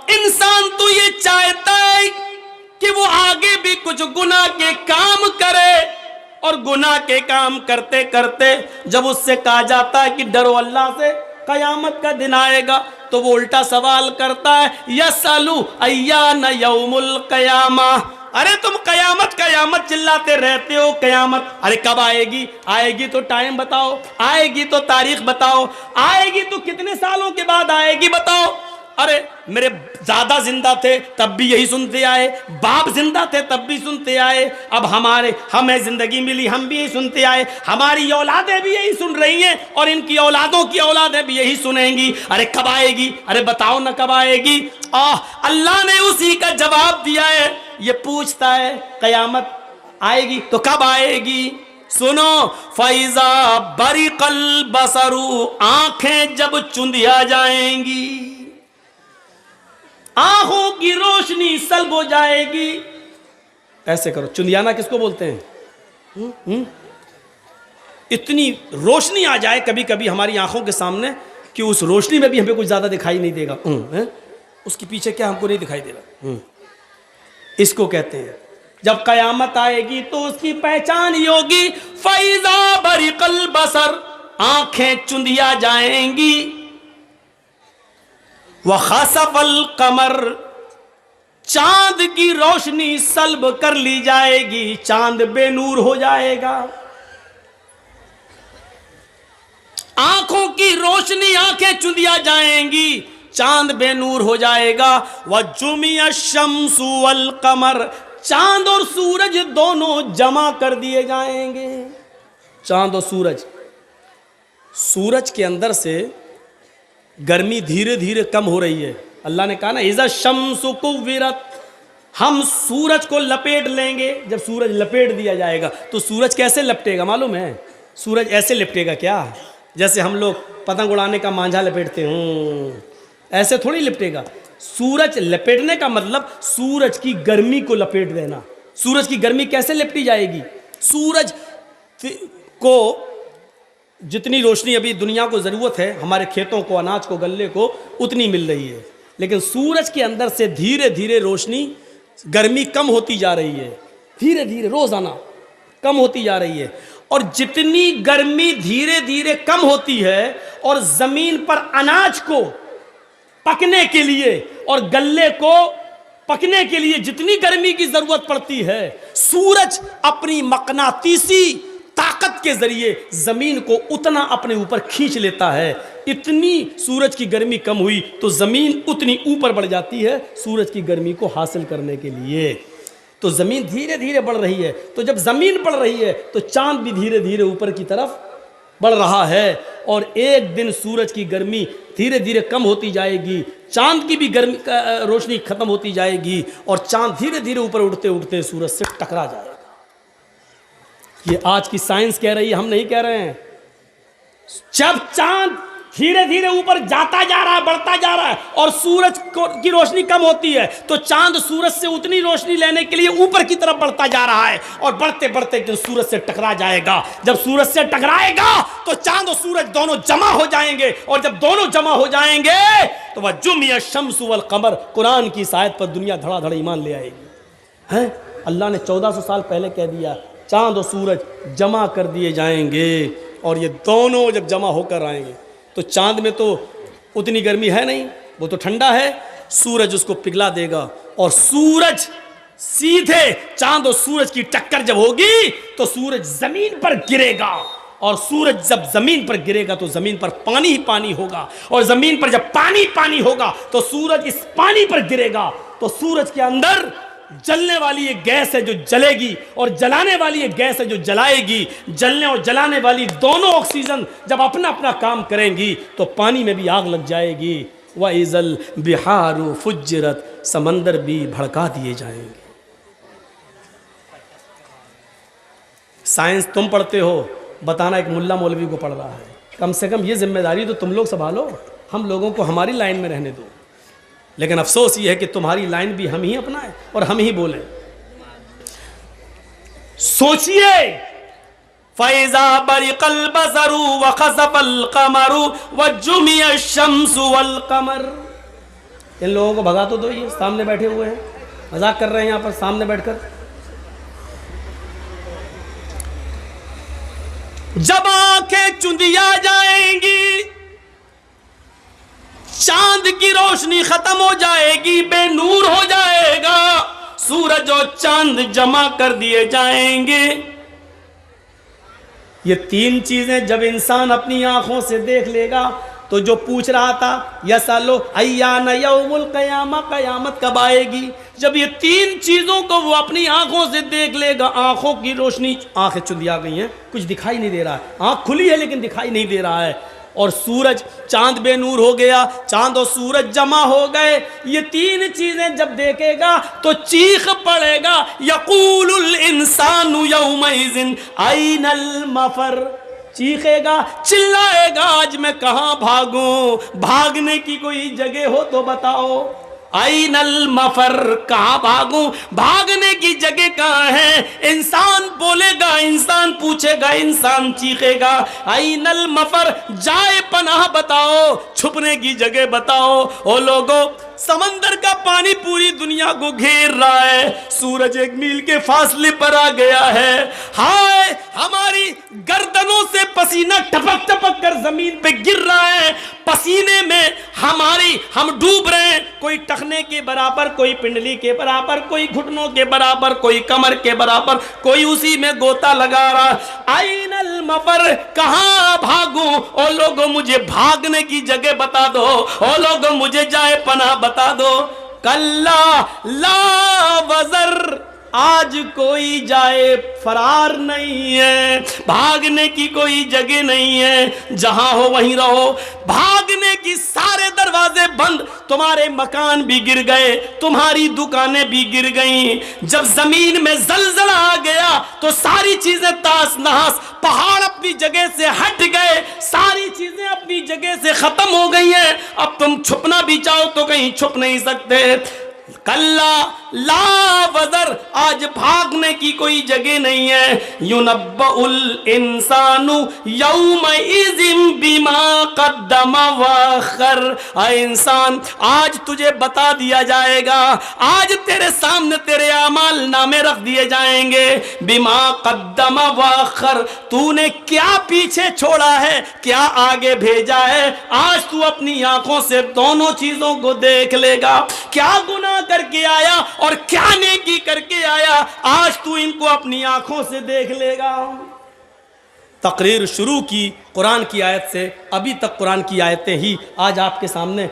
انسان تو یہ چاہتا ہے کہ وہ آگے بھی کچھ گناہ کے کام کرے، اور گناہ کے کام کرتے کرتے جب اس سے کہا جاتا ہے کہ ڈرو اللہ سے، قیامت کا دن آئے گا، تو وہ الٹا سوال کرتا ہے یسألو ایان یوم القیامہ، ارے تم قیامت قیامت چلاتے رہتے ہو، قیامت ارے کب آئے گی؟ آئے گی تو ٹائم بتاؤ، آئے گی تو تاریخ بتاؤ، آئے گی تو کتنے سالوں کے بعد آئے گی بتاؤ۔ ارے میرے دادا زندہ تھے تب بھی یہی سنتے آئے، باپ زندہ تھے تب بھی سنتے آئے، اب ہمیں زندگی ملی ہم بھی یہی سنتے آئے، ہماری اولادیں بھی یہی سن رہی ہیں اور ان کی اولادوں کی اولادیں بھی یہی سنیں گی، ارے کب آئے گی؟ ارے بتاؤ نہ کب آئے گی؟ اللہ نے اسی کا جواب دیا ہے۔ یہ پوچھتا ہے قیامت آئے گی تو کب آئے گی؟ سنو، فَإِذَا بَرِقَ الْبَصَرُ، آنکھیں جب چندیا جائیں گی، آنکھوں کی روشنی سلب ہو جائے گی۔ ایسے کرو، چندیانا کس کو بولتے ہیں؟ اتنی روشنی آ جائے کبھی کبھی ہماری آنکھوں کے سامنے کہ اس روشنی میں بھی ہمیں کچھ زیادہ دکھائی نہیں دے گا، اس کے پیچھے کیا ہم کو نہیں دکھائی دے رہا، اس کو کہتے ہیں جب قیامت آئے گی تو اس کی پہچان ہی ہوگی۔ فَإِذَا بَرِقَ الْبَصَرُ، آنکھیں چندیا جائیں گی۔ وَخَسَفَ الْقَمَرُ، چاند کی روشنی سلب کر لی جائے گی، چاند بے نور ہو جائے گا۔ آنکھوں کی روشنی، آنکھیں چندیا جائیں گی، چاند بے نور ہو جائے گا۔ وَجُمِعَ الشَّمْسُ وَالْقَمَرُ، چاند اور سورج دونوں جمع کر دیے جائیں گے۔ چاند اور سورج، سورج کے اندر سے گرمی دھیرے دھیرے کم ہو رہی ہے۔ اللہ نے کہا نا اِذَا الشَّمْسُ كُوِّرَتْ، ہم سورج کو لپیٹ لیں گے۔ جب سورج لپیٹ دیا جائے گا تو سورج کیسے لپٹے گا معلوم ہے؟ سورج ایسے لپٹے گا کیا؟ جیسے ہم لوگ پتنگ اڑانے کا مانجھا لپیٹتے ہیں، ایسے تھوڑی لپٹے گا۔ سورج لپیٹنے کا مطلب سورج کی گرمی کو لپیٹ دینا۔ سورج کی گرمی کیسے لپٹی جائے گی؟ سورج کو جتنی روشنی ابھی دنیا کو ضرورت ہے، ہمارے کھیتوں کو، اناج کو، غلے کو، اتنی مل رہی ہے، لیکن سورج کے اندر سے دھیرے دھیرے روشنی، گرمی کم ہوتی جا رہی ہے، دھیرے دھیرے روزانہ کم ہوتی جا رہی ہے۔ اور جتنی گرمی دھیرے دھیرے کم ہوتی ہے اور زمین پر اناج کو پکنے کے لیے اور غلے کو پکنے کے لیے جتنی گرمی کی ضرورت پڑتی ہے، سورج اپنی مقناطیسی طاقت کے ذریعے زمین کو اتنا اپنے اوپر کھینچ لیتا ہے۔ اتنی سورج کی گرمی کم ہوئی تو زمین اتنی اوپر بڑھ جاتی ہے سورج کی گرمی کو حاصل کرنے کے لیے۔ تو زمین دھیرے دھیرے بڑھ رہی ہے، تو جب زمین بڑھ رہی ہے تو چاند بھی دھیرے دھیرے اوپر کی طرف بڑھ رہا ہے، اور ایک دن سورج کی گرمی دھیرے دھیرے کم ہوتی جائے گی، چاند کی بھی گرمی روشنی ختم ہوتی جائے گی، اور چاند دھیرے دھیرے اوپر اڑتے اڑتے سورج سے ٹکرا جائے گا۔ یہ آج کی سائنس کہہ رہی ہے، ہم نہیں کہہ رہے ہیں۔ جب چاند دھیرے دھیرے اوپر جاتا جا رہا ہے، بڑھتا جا رہا ہے، اور سورج کی روشنی کم ہوتی ہے، تو چاند سورج سے اتنی روشنی لینے کے لیے اوپر کی طرف بڑھتا جا رہا ہے، اور بڑھتے بڑھتے ایک دن سورج سے ٹکرا جائے گا۔ جب سورج سے ٹکرائے گا تو چاند اور سورج دونوں جمع ہو جائیں گے، اور جب دونوں جمع ہو جائیں گے تو وَجُمِعَ الشَّمْسُ وَالْقَمَرُ، قرآن کی اس آیت پر دنیا دھڑا دھڑ ایمان لے آئے گی۔ اللہ نے 1400 سال پہلے کہہ دیا چاند اور سورج جمع کر دیے جائیں گے، اور یہ دونوں جب جمع ہو کر آئیں گے تو چاند میں تو اتنی گرمی ہے نہیں، وہ تو ٹھنڈا ہے، سورج اس کو پگھلا دے گا، اور سورج سیدھے چاند اور سورج کی ٹکر جب ہوگی تو سورج زمین پر گرے گا، اور سورج جب زمین پر گرے گا تو زمین پر پانی ہی پانی ہوگا، اور زمین پر جب پانی پانی ہوگا تو سورج اس پانی پر گرے گا، تو سورج کے اندر جلنے والی ایک گیس ہے جو جلے گی، اور جلانے والی ایک گیس ہے جو جلائے گی۔ جلنے اور جلانے والی دونوں آکسیجن جب اپنا اپنا کام کریں گی تو پانی میں بھی آگ لگ جائے گی۔ وَإِذَا الْبِحَارُ فُجِّرَتْ، سمندر بھی بھڑکا دیے جائیں گے۔ سائنس تم پڑھتے ہو، بتانا ایک ملا مولوی کو پڑھ رہا ہے، کم سے کم یہ ذمہ داری تو تم لوگ سنبھالو، ہم لوگوں کو ہماری لائن میں رہنے دو۔ لیکن افسوس یہ ہے کہ تمہاری لائن بھی ہم ہی اپنائیں اور ہم ہی بولیں۔ سوچئے فَإِذَا بَرِقَ الْبَصَرُ وَخَسَفَ الْقَمَرُ وَجُمِعَ الشَّمْسُ وَالْقَمَرُ، ان لوگوں کو بھگا تو دو، یہ سامنے بیٹھے ہوئے ہیں مذاق کر رہے ہیں یہاں پر سامنے بیٹھ کر۔ جب آنکھیں چندیا جائیں گی، چاند کی روشنی ختم ہو جائے گی، بے نور ہو جائے گا، سورج اور چاند جمع کر دیے جائیں گے۔ یہ تین چیزیں جب انسان اپنی آنکھوں سے دیکھ لے گا تو جو پوچھ رہا تھا یسالو ایان یوم القیامہ، قیامت کب آئے گی، جب یہ تین چیزوں کو وہ اپنی آنکھوں سے دیکھ لے گا، آنکھوں کی روشنی، آنکھیں چندیا گئی ہیں، کچھ دکھائی نہیں دے رہا ہے، آنکھ کھلی ہے لیکن دکھائی نہیں دے رہا ہے، اور سورج، چاند بے نور ہو گیا، چاند اور سورج جمع ہو گئے، یہ تین چیزیں جب دیکھے گا تو چیخ پڑے گا، یقول الانسان یومئذ این المفر، چیخے گا، چلائے گا، آج میں کہاں بھاگوں، بھاگنے کی کوئی جگہ ہو تو بتاؤ، این المفر، کہاں بھاگوں، بھاگنے کی جگہ کہاں ہے، انسان بولے گا، انسان پوچھے گا، انسان چیخے گا، این المفر، جائے پناہ بتاؤ، چھپنے کی جگہ بتاؤ۔ او لوگوں، سمندر کا پانی پوری دنیا کو گھیر رہا ہے، سورج 1 میل کے فاصلے پر آ گیا ہے، ہائے ہماری گردنوں سے پسینہ ٹپک ٹپک کر زمین پہ گر رہا ہے، پسینے میں ہم ڈوب رہے ہیں، کوئی ٹخنے کے برابر، کوئی پنڈلی کے برابر، کوئی گھٹنوں کے برابر، کوئی کمر کے برابر، کوئی اسی میں گوتا لگا رہا، این المفر، کہاں بھاگوں، او لوگوں مجھے بھاگنے کی جگہ بتا دو، او لوگوں مجھے جائے پناہ بتا دو۔ کلا لا وزر، آج کوئی جائے فرار نہیں ہے، بھاگنے کی کوئی جگہ نہیں ہے، جہاں ہو وہیں رہو، بھاگنے کی سارے دروازے بند، تمہارے مکان بھی گر گئے، تمہاری دکانیں بھی گر گئیں، جب زمین میں زلزلہ آ گیا تو ساری چیزیں تاس نہاس، پہاڑ اپنی جگہ سے ہٹ گئے، ساری چیزیں اپنی جگہ سے ختم ہو گئی ہیں، اب تم چھپنا بھی چاہو تو کہیں چھپ نہیں سکتے۔ کلا لا وزر، آج بھاگنے کی کوئی جگہ نہیں ہے، ینبأ الانسان یومئذ بما قدم واخر، اے انسان آج تجھے بتا دیا جائے گا، آج تیرے سامنے تیرے اعمال نامے رکھ دیے جائیں گے، بما قدم واخر، تو نے کیا پیچھے چھوڑا ہے، کیا آگے بھیجا ہے، آج تو اپنی آنکھوں سے دونوں چیزوں کو دیکھ لے گا، کیا گناہ کر کے آیا اور کیا نیکی کر کے آیا، آج تو ان کو اپنی آنکھوں سے دیکھ لے گا۔ تقریر شروع کی قرآن کی آیت سے، ابھی تک قرآن کی آیتیں ہی آج آپ کے سامنے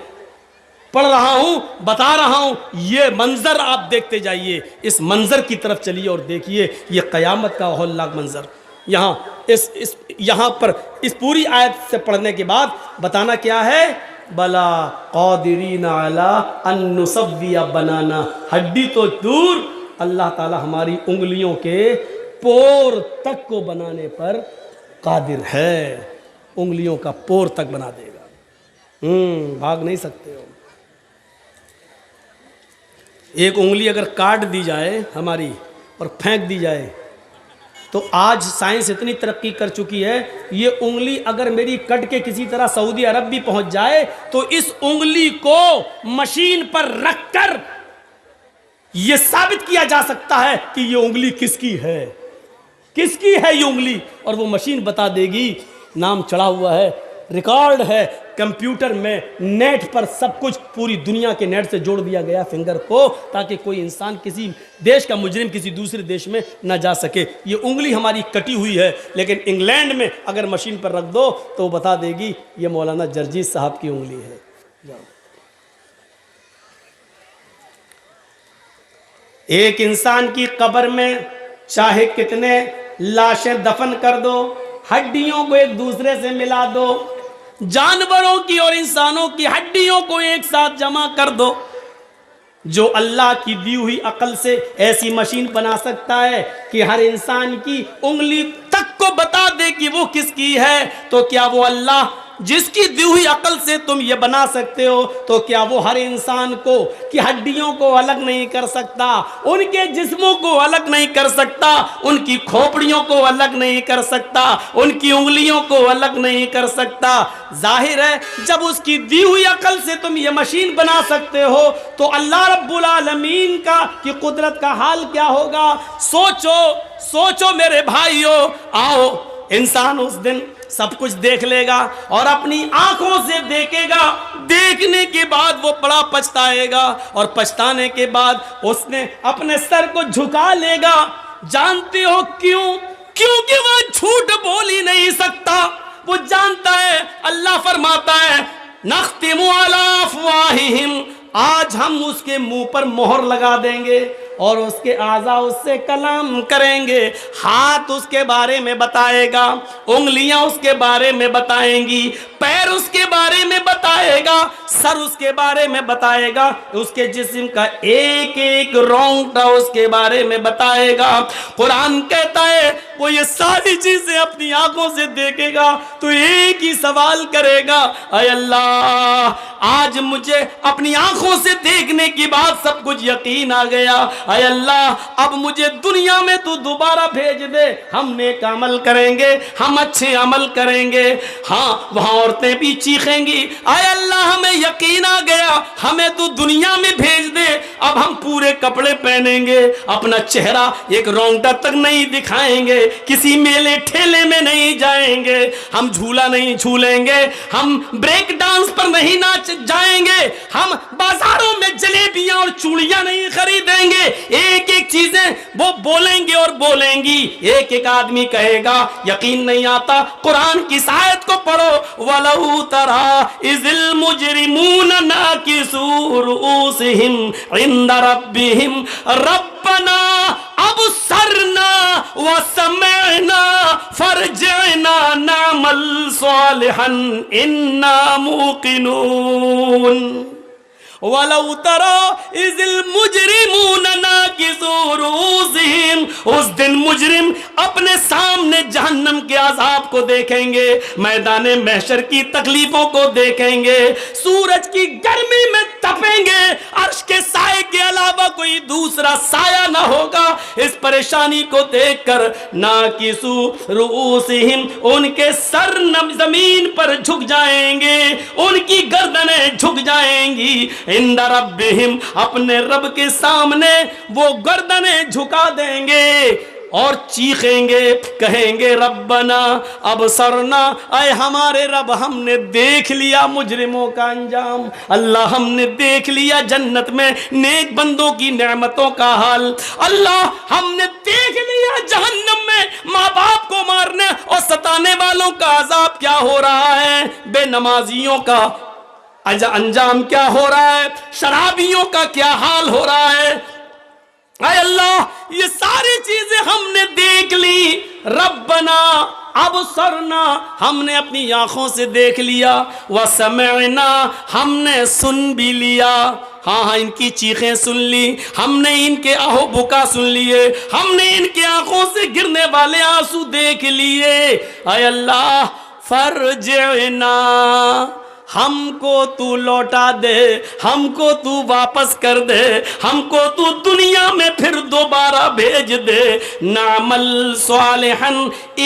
پڑھ رہا ہوں، بتا رہا ہوں، یہ منظر آپ دیکھتے جائیے، اس منظر کی طرف چلیے اور دیکھیے، یہ قیامت کا ہولناک منظر۔ یہاں پر اس پوری آیت سے پڑھنے کے بعد بتانا کیا ہے، بلا قادرین علی ان نسوی بنانا، ہڈی تو دور، اللہ تعالی ہماری انگلیوں کے پور تک کو بنانے پر قادر ہے، انگلیوں کا پور تک بنا دے گا، بھاگ نہیں سکتے ہو۔ ایک انگلی اگر کاٹ دی جائے ہماری اور پھینک دی جائے تو آج سائنس اتنی ترقی کر چکی ہے، یہ انگلی اگر میری کٹ کے کسی طرح سعودی عرب بھی پہنچ جائے تو اس انگلی کو مشین پر رکھ کر یہ ثابت کیا جا سکتا ہے کہ یہ انگلی کس کی ہے، کس کی ہے یہ انگلی، اور وہ مشین بتا دے گی، نام چڑھا ہوا ہے، ریکارڈ ہے کمپیوٹر میں، نیٹ پر سب کچھ پوری دنیا کے نیٹ سے جوڑ دیا گیا فنگر کو، تاکہ کوئی انسان، کسی دیش کا مجرم کسی دوسرے دیش میں نہ جا سکے۔ یہ انگلی ہماری کٹی ہوئی ہے، لیکن انگلینڈ میں اگر مشین پر رکھ دو تو وہ بتا دے گی یہ مولانا جرجیت صاحب کی انگلی ہے۔ ایک انسان کی قبر میں چاہے کتنے لاشیں دفن کر دو، ہڈیوں کو ایک دوسرے سے ملا دو، جانوروں کی اور انسانوں کی ہڈیوں کو ایک ساتھ جمع کر دو، جو اللہ کی دی ہوئی عقل سے ایسی مشین بنا سکتا ہے کہ ہر انسان کی انگلی تک کو بتا دے کہ وہ کس کی ہے، تو کیا وہ اللہ جس کی دی ہوئی عقل سے تم یہ بنا سکتے ہو تو کیا وہ ہر انسان کو کی ہڈیوں کو الگ نہیں کر سکتا، ان کے جسموں کو الگ نہیں کر سکتا، ان کی کھوپڑیوں کو الگ نہیں کر سکتا، ان کی انگلیوں کو الگ نہیں کر سکتا؟ ظاہر ہے جب اس کی دی ہوئی عقل سے تم یہ مشین بنا سکتے ہو تو اللہ رب العالمین کی قدرت کا حال کیا ہوگا؟ سوچو میرے بھائیو، آؤ انسان اس دن سب کچھ دیکھ لے گا اور اپنی آنکھوں سے دیکھے گا، دیکھنے کے بعد وہ بڑا پچھتائے گا، اور پچھتانے کے بعد اس نے اپنے سر کو جھکا لے گا۔ جانتے ہو کیوں؟ کیونکہ وہ جھوٹ بول ہی نہیں سکتا، وہ جانتا ہے اللہ فرماتا ہے نختم علی افواہہم، آج ہم اس کے منہ پر مہر لگا دیں گے اور اس کے اعضاء اس سے کلام کریں گے، ہاتھ اس کے بارے میں بتائے گا، انگلیاں اس کے بارے میں بتائیں گی، پیر اس کے بارے میں بتائے گا، سر اس کے بارے میں بتائے گا، اس کے جسم کا ایک ایک رونگٹا اس کے بارے میں بتائے گا۔ قرآن کہتا ہے وہ یہ ساری چیزیں اپنی آنکھوں سے دیکھے گا تو ایک ہی سوال کرے گا، اے اللہ آج مجھے اپنی آنکھوں سے دیکھنے کی بات سب کچھ یقین آ گیا، اے اللہ اب مجھے دنیا میں تو دوبارہ بھیج دے، ہم نیک عمل کریں گے، ہم اچھے عمل کریں گے۔ ہاں وہاں عورتیں بھی چیخیں گی، اے اللہ ہمیں یقین آ گیا، ہمیں تو دنیا میں بھیج دے، اب ہم پورے کپڑے پہنیں گے، اپنا چہرہ ایک رونگٹا تک نہیں دکھائیں گے، کسی میلے ٹھیلے میں نہیں جائیں گے، ہم جھولا نہیں جھولیں گے، ہم بریک ڈانس پر نہیں ناچ جائیں گے، ہم بازاروں میں جلیبیاں اور چوڑیاں نہیں خریدیں گے۔ ایک ایک چیزیں وہ بولیں گے اور بولیں گی، ایک ایک آدمی کہے گا یقین نہیں آتا، قرآن کی آیت کو پڑھو، وَلَوْ تَرَىٰ إِذِ الْمُجْرِمُونَ نَاكِسُو رُؤُوسِهِمْ عِنْدَ رَبِّهِمْ رَبَّنَا أَبْصَرْنَا وَسَمِعْنَا فَارْجِعْنَا نَعْمَلْ صَالِحًا إِنَّا مُوقِنُونَ۔ وَلَوْ تَرَىٰ إِذِ الْمُجْرِمُونَ نَاكِسُو رُؤُوسِهِمْ، اس دن مجرم اپنے سامنے جہنم کے عذاب کو دیکھیں گے، میدان محشر کی تکلیفوں کو دیکھیں گے، سورج کی گرمی میں تپیں گے، عرش کے سائے کے علاوہ کوئی دوسرا سایہ نہ ہوگا، اس پریشانی کو دیکھ کر ناکسو رؤوسہم، ان کے سر زمین پر جھک جائیں گے، ان کی گردنیں جھک جائیں گی، عند ربہم، اپنے رب کے سامنے وہ گردنیں جھکا دیں گے اور چیخیں گے، کہیں گے ربنا ابصرنا، اے ہمارے رب ہم نے دیکھ لیا مجرموں کا انجام، اللہ ہم نے دیکھ لیا جنت میں نیک بندوں کی نعمتوں کا حال، اللہ ہم نے دیکھ لیا جہنم میں ماں باپ کو مارنے اور ستانے والوں کا عذاب کیا ہو رہا ہے، بے نمازیوں کا انجام کیا ہو رہا ہے، شرابیوں کا کیا حال ہو رہا ہے، اے اللہ یہ ساری چیزیں ہم نے دیکھ لی، ربنا ابصرنا، ہم نے اپنی آنکھوں سے دیکھ لیا، وسمعنا، ہم نے سن بھی لیا، ہاں ان کی چیخیں سن لی، ہم نے ان کے آہو بکا سن لیے، ہم نے ان کی آنکھوں سے گرنے والے آنسو دیکھ لیے، اے اللہ فرجعنا، ہم کو تو لوٹا دے، ہم کو تو واپس کر دے، ہم کو تو دنیا میں پھر دوبارہ بھیج دے، نعمل صالحا،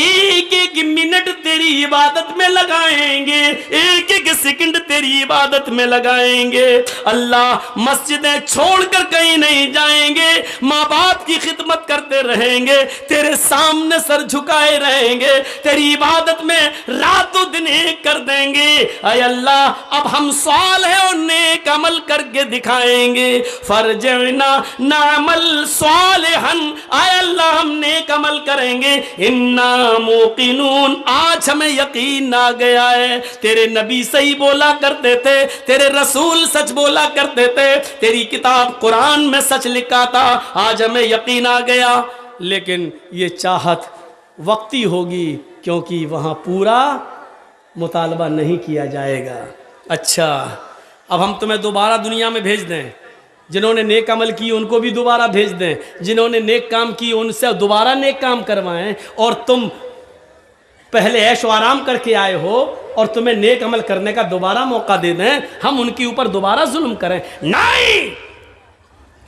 ایک ایک منٹ تیری عبادت میں لگائیں گے، ایک ایک سیکنڈ تیری عبادت میں لگائیں گے، اللہ مسجدیں چھوڑ کر کہیں نہیں جائیں گے، ماں باپ کی خدمت کرتے رہیں گے، تیرے سامنے سر جھکائے رہیں گے، تیری عبادت میں رات و دن ایک کر دیں گے، اے اللہ اب ہم صالح اور نیک عمل کر کے دکھائیں گے، فرجعنا نعمل صالحا، اے اللہ ہم نیک عمل کریں گے، انا موقنون، آج ہمیں یقین آ گیا ہے، تیرے نبی صحیح بولا کرتے تھے، تیرے رسول سچ بولا کرتے تھے، تیری کتاب قرآن میں سچ لکھا تھا، آج ہمیں یقین آ گیا، لیکن یہ چاہت وقتی ہوگی کیونکہ وہاں پورا مطالبہ نہیں کیا جائے گا۔ اچھا اب ہم تمہیں دوبارہ دنیا میں بھیج دیں، جنہوں نے نیک عمل کی ان کو بھی دوبارہ بھیج دیں، جنہوں نے نیک کام کی ان سے دوبارہ نیک کام کروائیں، اور تم پہلے عیش و آرام کر کے آئے ہو اور تمہیں نیک عمل کرنے کا دوبارہ موقع دے دیں، ہم ان کے اوپر دوبارہ ظلم کریں؟ نہیں،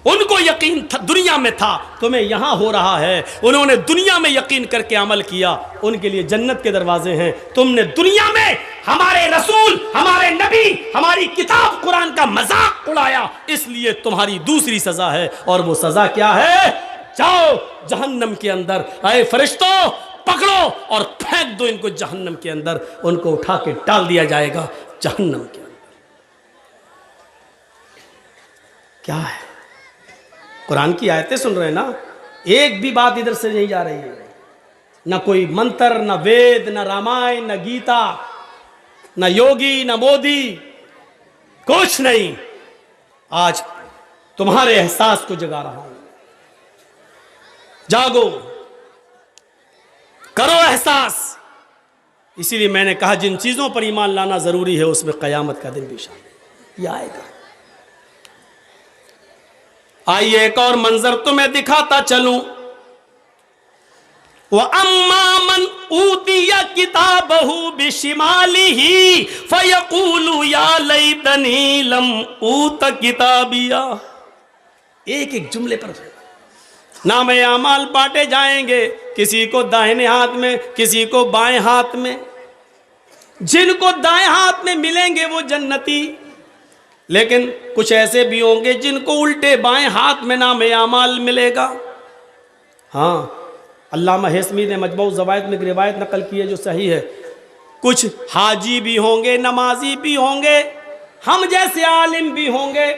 ان کو یقین تھا، دنیا میں تھا، تمہیں یہاں ہو رہا ہے۔ انہوں نے دنیا میں یقین کر کے عمل کیا، ان کے لیے جنت کے دروازے ہیں۔ تم نے دنیا میں ہمارے رسول، ہمارے نبی، ہماری کتاب قرآن کا مذاق اڑایا، اس لیے تمہاری دوسری سزا ہے، اور وہ سزا کیا ہے؟ جاؤ جہنم کے اندر، اے فرشتوں پکڑو اور پھینک دو ان کو جہنم کے اندر۔ ان کو اٹھا کے ڈال دیا جائے گا جہنم کے اندر۔ کیا ہے؟ قرآن کی آیتیں سن رہے ہیں نا، ایک بھی بات ادھر سے نہیں جا رہی ہے، نہ کوئی منتر، نہ وید، نہ رامائن، نہ گیتا، نہ یوگی، نہ مودی، کچھ نہیں۔ آج تمہارے احساس کو جگا رہا ہوں، جاگو، کرو احساس۔ اسی لیے میں نے کہا جن چیزوں پر ایمان لانا ضروری ہے اس میں قیامت کا دن بھی شامل، یہ آئے گا۔ آئیے ایک اور منظر تمہیں دکھاتا چلوں۔ وَأَمَّا مَنْ أُوتِيَ كِتَابَهُ بِشِمَالِهِ فَيَقُولُ يَا لَيْتَنِي لَمْ أُوتَ كِتَابِيَهْ۔ ایک ایک جملے پر نام اعمال بانٹے جائیں گے، کسی کو داہنے ہاتھ میں، کسی کو بائیں ہاتھ میں۔ جن کو دائیں ہاتھ میں ملیں گے وہ جنتی، لیکن کچھ ایسے بھی ہوں گے جن کو الٹے بائیں ہاتھ میں نام اعمال ملے گا۔ ہاں، علامہ حسمی نے مجموع الزوائد میں ایک روایت نقل کی ہے جو صحیح ہے۔ کچھ حاجی بھی ہوں گے، نمازی بھی ہوں گے، ہم جیسے عالم بھی ہوں گے،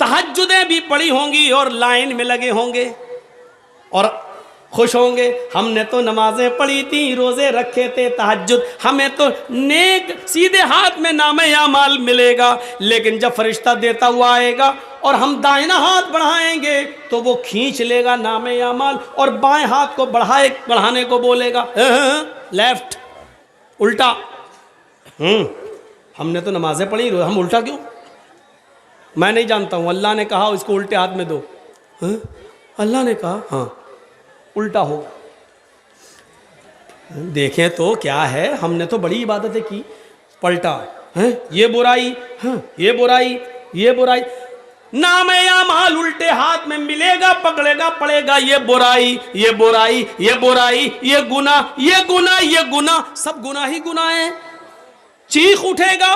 تہجدیں بھی پڑھی ہوں گی اور لائن میں لگے ہوں گے اور خوش ہوں گے، ہم نے تو نمازیں پڑھی تھیں، روزے رکھے تھے، تہجد، ہمیں تو نیک سیدھے ہاتھ میں نام اعمال ملے گا۔ لیکن جب فرشتہ دیتا ہوا آئے گا اور ہم دائنا ہاتھ بڑھائیں گے تو وہ کھینچ لے گا نام اعمال، اور بائیں ہاتھ کو بڑھانے کو بولے گا لیفٹ، الٹا۔ ہم نے تو نمازیں پڑھی، ہم الٹا کیوں؟ میں نہیں جانتا ہوں، اللہ نے کہا اس کو الٹے ہاتھ میں دو۔ اللہ نے کہا ہاں الٹا ہو۔ دیکھیں تو کیا ہے، ہم نے تو بڑی عبادتیں کی، پلٹا، یہ برائی، یہ برائی، یہ برائی۔ نام اعمال الٹے ہاتھ میں ملے گا، پکڑے گا، پڑے گا یہ برائی، یہ برائی، یہ برائی، یہ گناہ، یہ گناہ، یہ گناہ، سب گناہ ہی گناہ ہیں۔ چیخ اٹھے گا،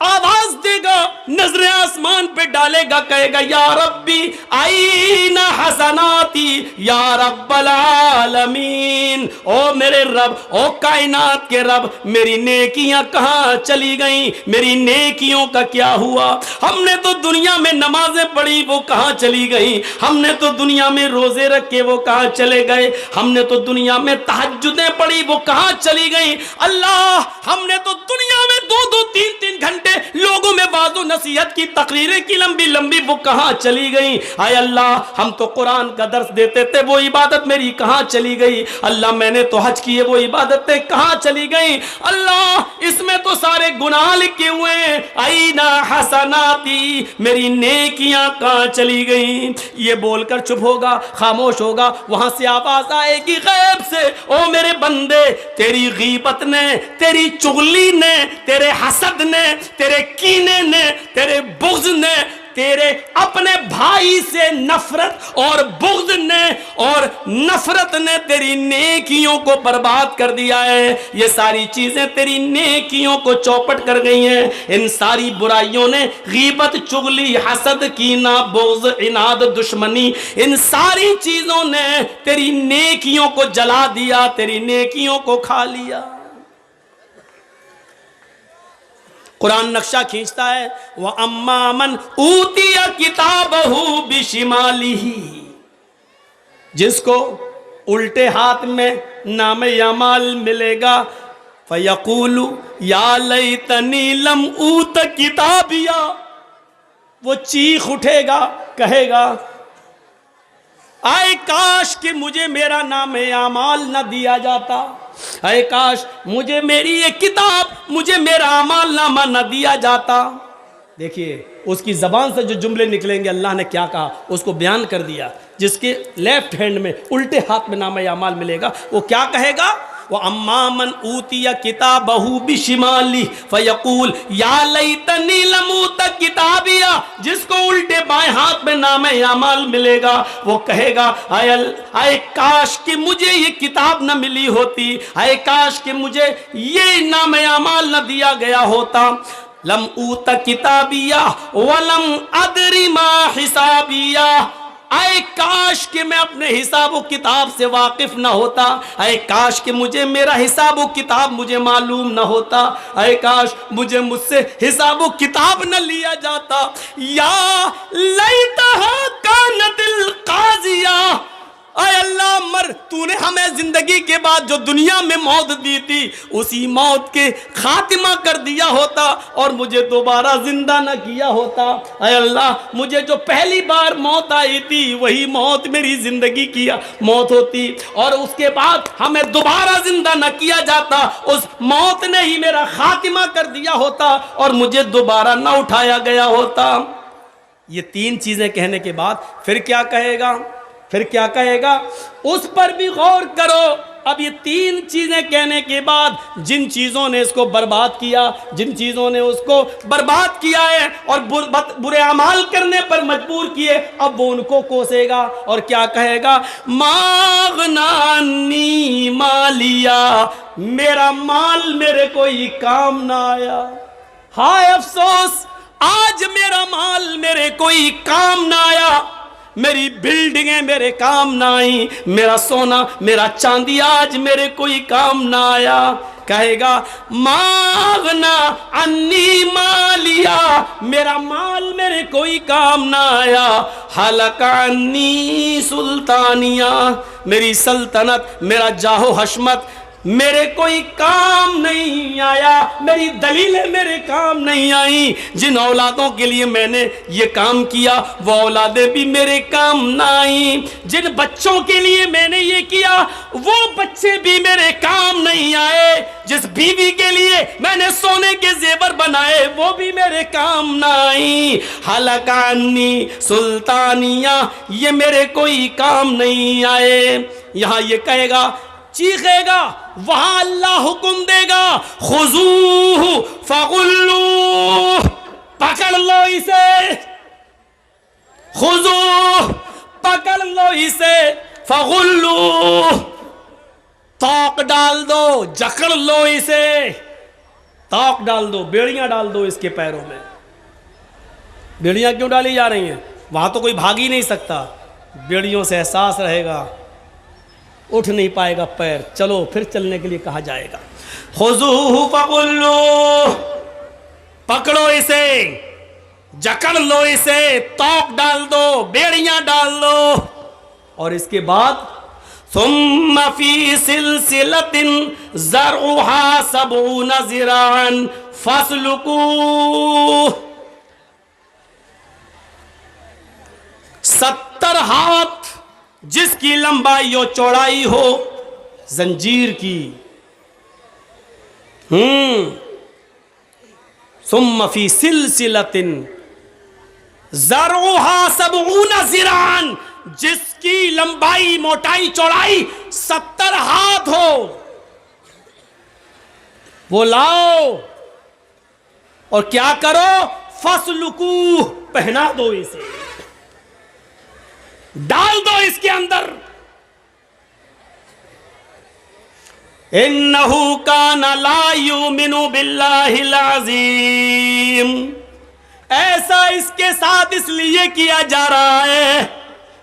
آواز دے گا، نظر آسمان پہ ڈالے گا، کہے گا یا ربی آئین حسناتی یا رب العالمین، او میرے رب، او کائنات کے رب، میری نیکیاں کہاں چلی گئیں؟ میری نیکیوں کا کیا ہوا؟ ہم نے تو دنیا میں نمازیں پڑھی، وہ کہاں چلی گئیں؟ ہم نے تو دنیا میں روزے رکھے، وہ کہاں چلے گئے؟ ہم نے تو دنیا میں تہجدیں پڑھی، وہ کہاں چلی گئیں؟ اللہ، ہم نے تو دنیا میں 2-3 گھنٹے لوگوں میں واعظ و نصیحت کی تقریریں کی لمبی لمبی، وہ کہاں چلی گئیں؟ اے اللہ، ہم تو قرآن کا درس دیتے تھے، وہ عبادت میری کہاں چلی گئی؟ اللہ، میں نے تو حج کیے، وہ عبادتیں کہاں چلی گئیں؟ اللہ، اس میں تو سارے گناہ لکھے ہوئے ہیں، اینا حسناتی، میری نیکیاں کہاں چلی گئیں؟ یہ بول کر چپ ہوگا، خاموش ہوگا۔ وہاں سے آواز آئے گی غیب سے، او میرے بندے، تیری غیبت نے، تیری چغلی نے، تیرے حسد نے، تیرے کینے نے، تیرے بغض نے، تیرے اپنے بھائی سے نفرت اور بغض نے اور نفرت نے تیری نیکیوں کو برباد کر دیا ہے۔ یہ ساری چیزیں تیری نیکیوں کو چوپٹ کر گئی ہیں۔ ان ساری برائیوں نے، غیبت، چغلی، حسد، کینہ، بغض، عناد، دشمنی، ان ساری چیزوں نے تیری نیکیوں کو جلا دیا، تیری نیکیوں کو کھا لیا۔ قرآن نقشہ کھینچتا ہے، وَأَمَّا مَنْ أُوتِيَ كِتَابَهُ بِشِمَالِهِ، جس کو الٹے ہاتھ میں نام اعمال ملے گا، فَيَقُولُ يَا لَيْتَنِي لَمْ أُوتَ كِتَابِيَهْ، وہ چیخ اٹھے گا، کہے گا اے کاش کہ مجھے میرا نام اعمال نہ دیا جاتا، اے کاش مجھے میری یہ کتاب، مجھے میرا اعمال نامہ نہ دیا جاتا۔ دیکھیے اس کی زبان سے جو جملے نکلیں گے، اللہ نے کیا کہا اس کو بیان کر دیا۔ جس کے لیفٹ ہینڈ میں، الٹے ہاتھ میں نام اعمال ملے گا، وہ کیا کہے گا؟ وَأَمَّا مَنْ أُوتِيَ كِتَابَهُ بِشِمَالِهِ فَيَقُولُ يَا لَيْتَنِي لَمْ أُوتَ کتابیہ، جس کو الٹے بائیں ہاتھ میں نام اعمال ملے گا وہ کہے گا اے کاش کہ مجھے یہ کتاب نہ ملی ہوتی، اے کاش کہ مجھے یہ نام اعمال نہ دیا گیا ہوتا. لم اوت کتابیہ ولم ادری ما حسابیہ، اے کاش کہ میں اپنے حساب و کتاب سے واقف نہ ہوتا، اے کاش کہ مجھے میرا حساب و کتاب مجھے معلوم نہ ہوتا، اے کاش مجھ سے حساب و کتاب نہ لیا جاتا. یا لیتہا کانت القاضیہ، اے اللہ تو نے ہمیں زندگی کے بعد جو دنیا میں موت دی تھی اسی موت کے خاتمہ کر دیا ہوتا اور مجھے دوبارہ زندہ نہ کیا ہوتا. اے اللہ مجھے جو پہلی بار موت آئی تھی وہی موت میری زندگی کی موت ہوتی، اور اس کے بعد ہمیں دوبارہ زندہ نہ کیا جاتا، اس موت نے ہی میرا خاتمہ کر دیا ہوتا اور مجھے دوبارہ نہ اٹھایا گیا ہوتا. یہ تین چیزیں کہنے کے بعد پھر کیا کہے گا؟ پھر کیا کہے گا اس پر بھی غور کرو. اب یہ تین چیزیں کہنے کے بعد جن چیزوں نے اس کو برباد کیا، جن چیزوں نے اس کو برباد کیا ہے اور برے اعمال کرنے پر مجبور کیے، اب وہ ان کو کوسے گا اور کیا کہے گا؟ ما اغنی عنی مالیہ، میرا مال میرے کوئی کام نہ آیا. ہائے افسوس، آج میرا مال میرے کوئی کام نہ آیا، میری بلڈنگیں میرے کام نہ آئیں، میرا سونا میرا چاندی آج میرے کوئی کام نہ آیا. کہے گا ما اغنی عنی مالیہ، میرا مال میرے کوئی کام نہ آیا. حلق عنی سلطانیہ، میری سلطنت میرا جاہ و حشمت میرے کوئی کام نہیں آیا، میری دلیلیں میرے کام نہیں آئیں. جن اولادوں کے لیے میں نے یہ کام کیا وہ اولادیں بھی میرے کام نہ آئیں. جن بچوں کے لیے میں نے یہ کیا وہ بچے بھی میرے کام نہیں آئے. جس بیوی کے لیے میں نے سونے کے زیور بنائے وہ بھی میرے کام نہ آئیں. حلق عنی سلطانیہ، یہ میرے کوئی کام نہیں آئے. یہاں یہ کہے گا، چیخے گا، وہاں اللہ حکم دے گا خذوہ فغلوہ، پکڑ لو اسے، خذوہ پکڑ لو اسے، فغلوہ توق ڈال دو، جکڑ لو اسے، توق ڈال دو، بیڑیاں ڈال دو اس کے پیروں میں. بیڑیاں کیوں ڈالی جا رہی ہیں؟ وہاں تو کوئی بھاگ ہی نہیں سکتا، بیڑیوں سے احساس رہے گا، اٹھ نہیں پائے گا پیر، چلو پھر چلنے کے لیے کہا جائے گا. خذوہ فغلوہ، پکڑو اسے، جکڑ لو اسے، توق ڈال دو، بیڑیاں ڈال دو. اور اس کے بعد ثم فی سلسلۃ ذرعھا 70 ذراعا فاسلکوہ، 70 ہاتھ جس کی لمبائی و چوڑائی ہو زنجیر کی. ثم فی سلسلۃ ذرعھا 70 ذراعا، جس کی لمبائی موٹائی چوڑائی 70 ہاتھ ہو، وہ لاؤ اور کیا کرو؟ فاسلکوہ، پہنا دو اسے، ڈال دو اس کے اندر. انہ کان لا یؤمن باللہ العظیم، ایسا اس کے ساتھ اس لیے کیا جا رہا ہے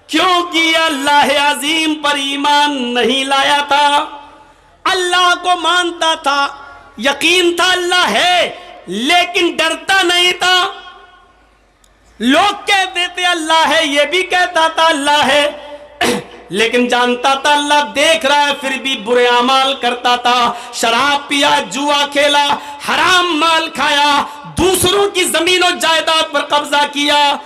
کیونکہ یہ اللہ عظیم پر ایمان نہیں لایا تھا. اللہ کو مانتا تھا، یقین تھا اللہ ہے، لیکن ڈرتا نہیں تھا. لوگ کہتے تھے اللہ ہے، یہ بھی کہتا تھا اللہ ہے، لیکن جانتا تھا اللہ دیکھ رہا ہے، پھر بھی برے اعمال کرتا تھا. شراب پیا، جوا کھیلا، حرام مال کھایا، دوسروں کی زمین و جائیداد پر قبضہ کیا،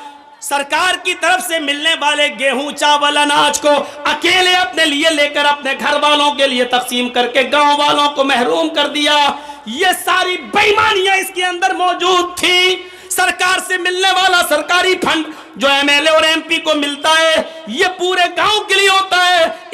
سرکار کی طرف سے ملنے والے گیہوں چاول اناج کو اکیلے اپنے لیے لے کر اپنے گھر والوں کے لیے تقسیم کر کے گاؤں والوں کو محروم کر دیا. یہ ساری بے ایمانیاں اس کے اندر موجود تھی. سرکار سے ملنے والا سرکاری فنڈ جو ایم ایل اے اور ایم پی کو ملتا ہے یہ پورے گاؤں کے لیے ہوتا ہے،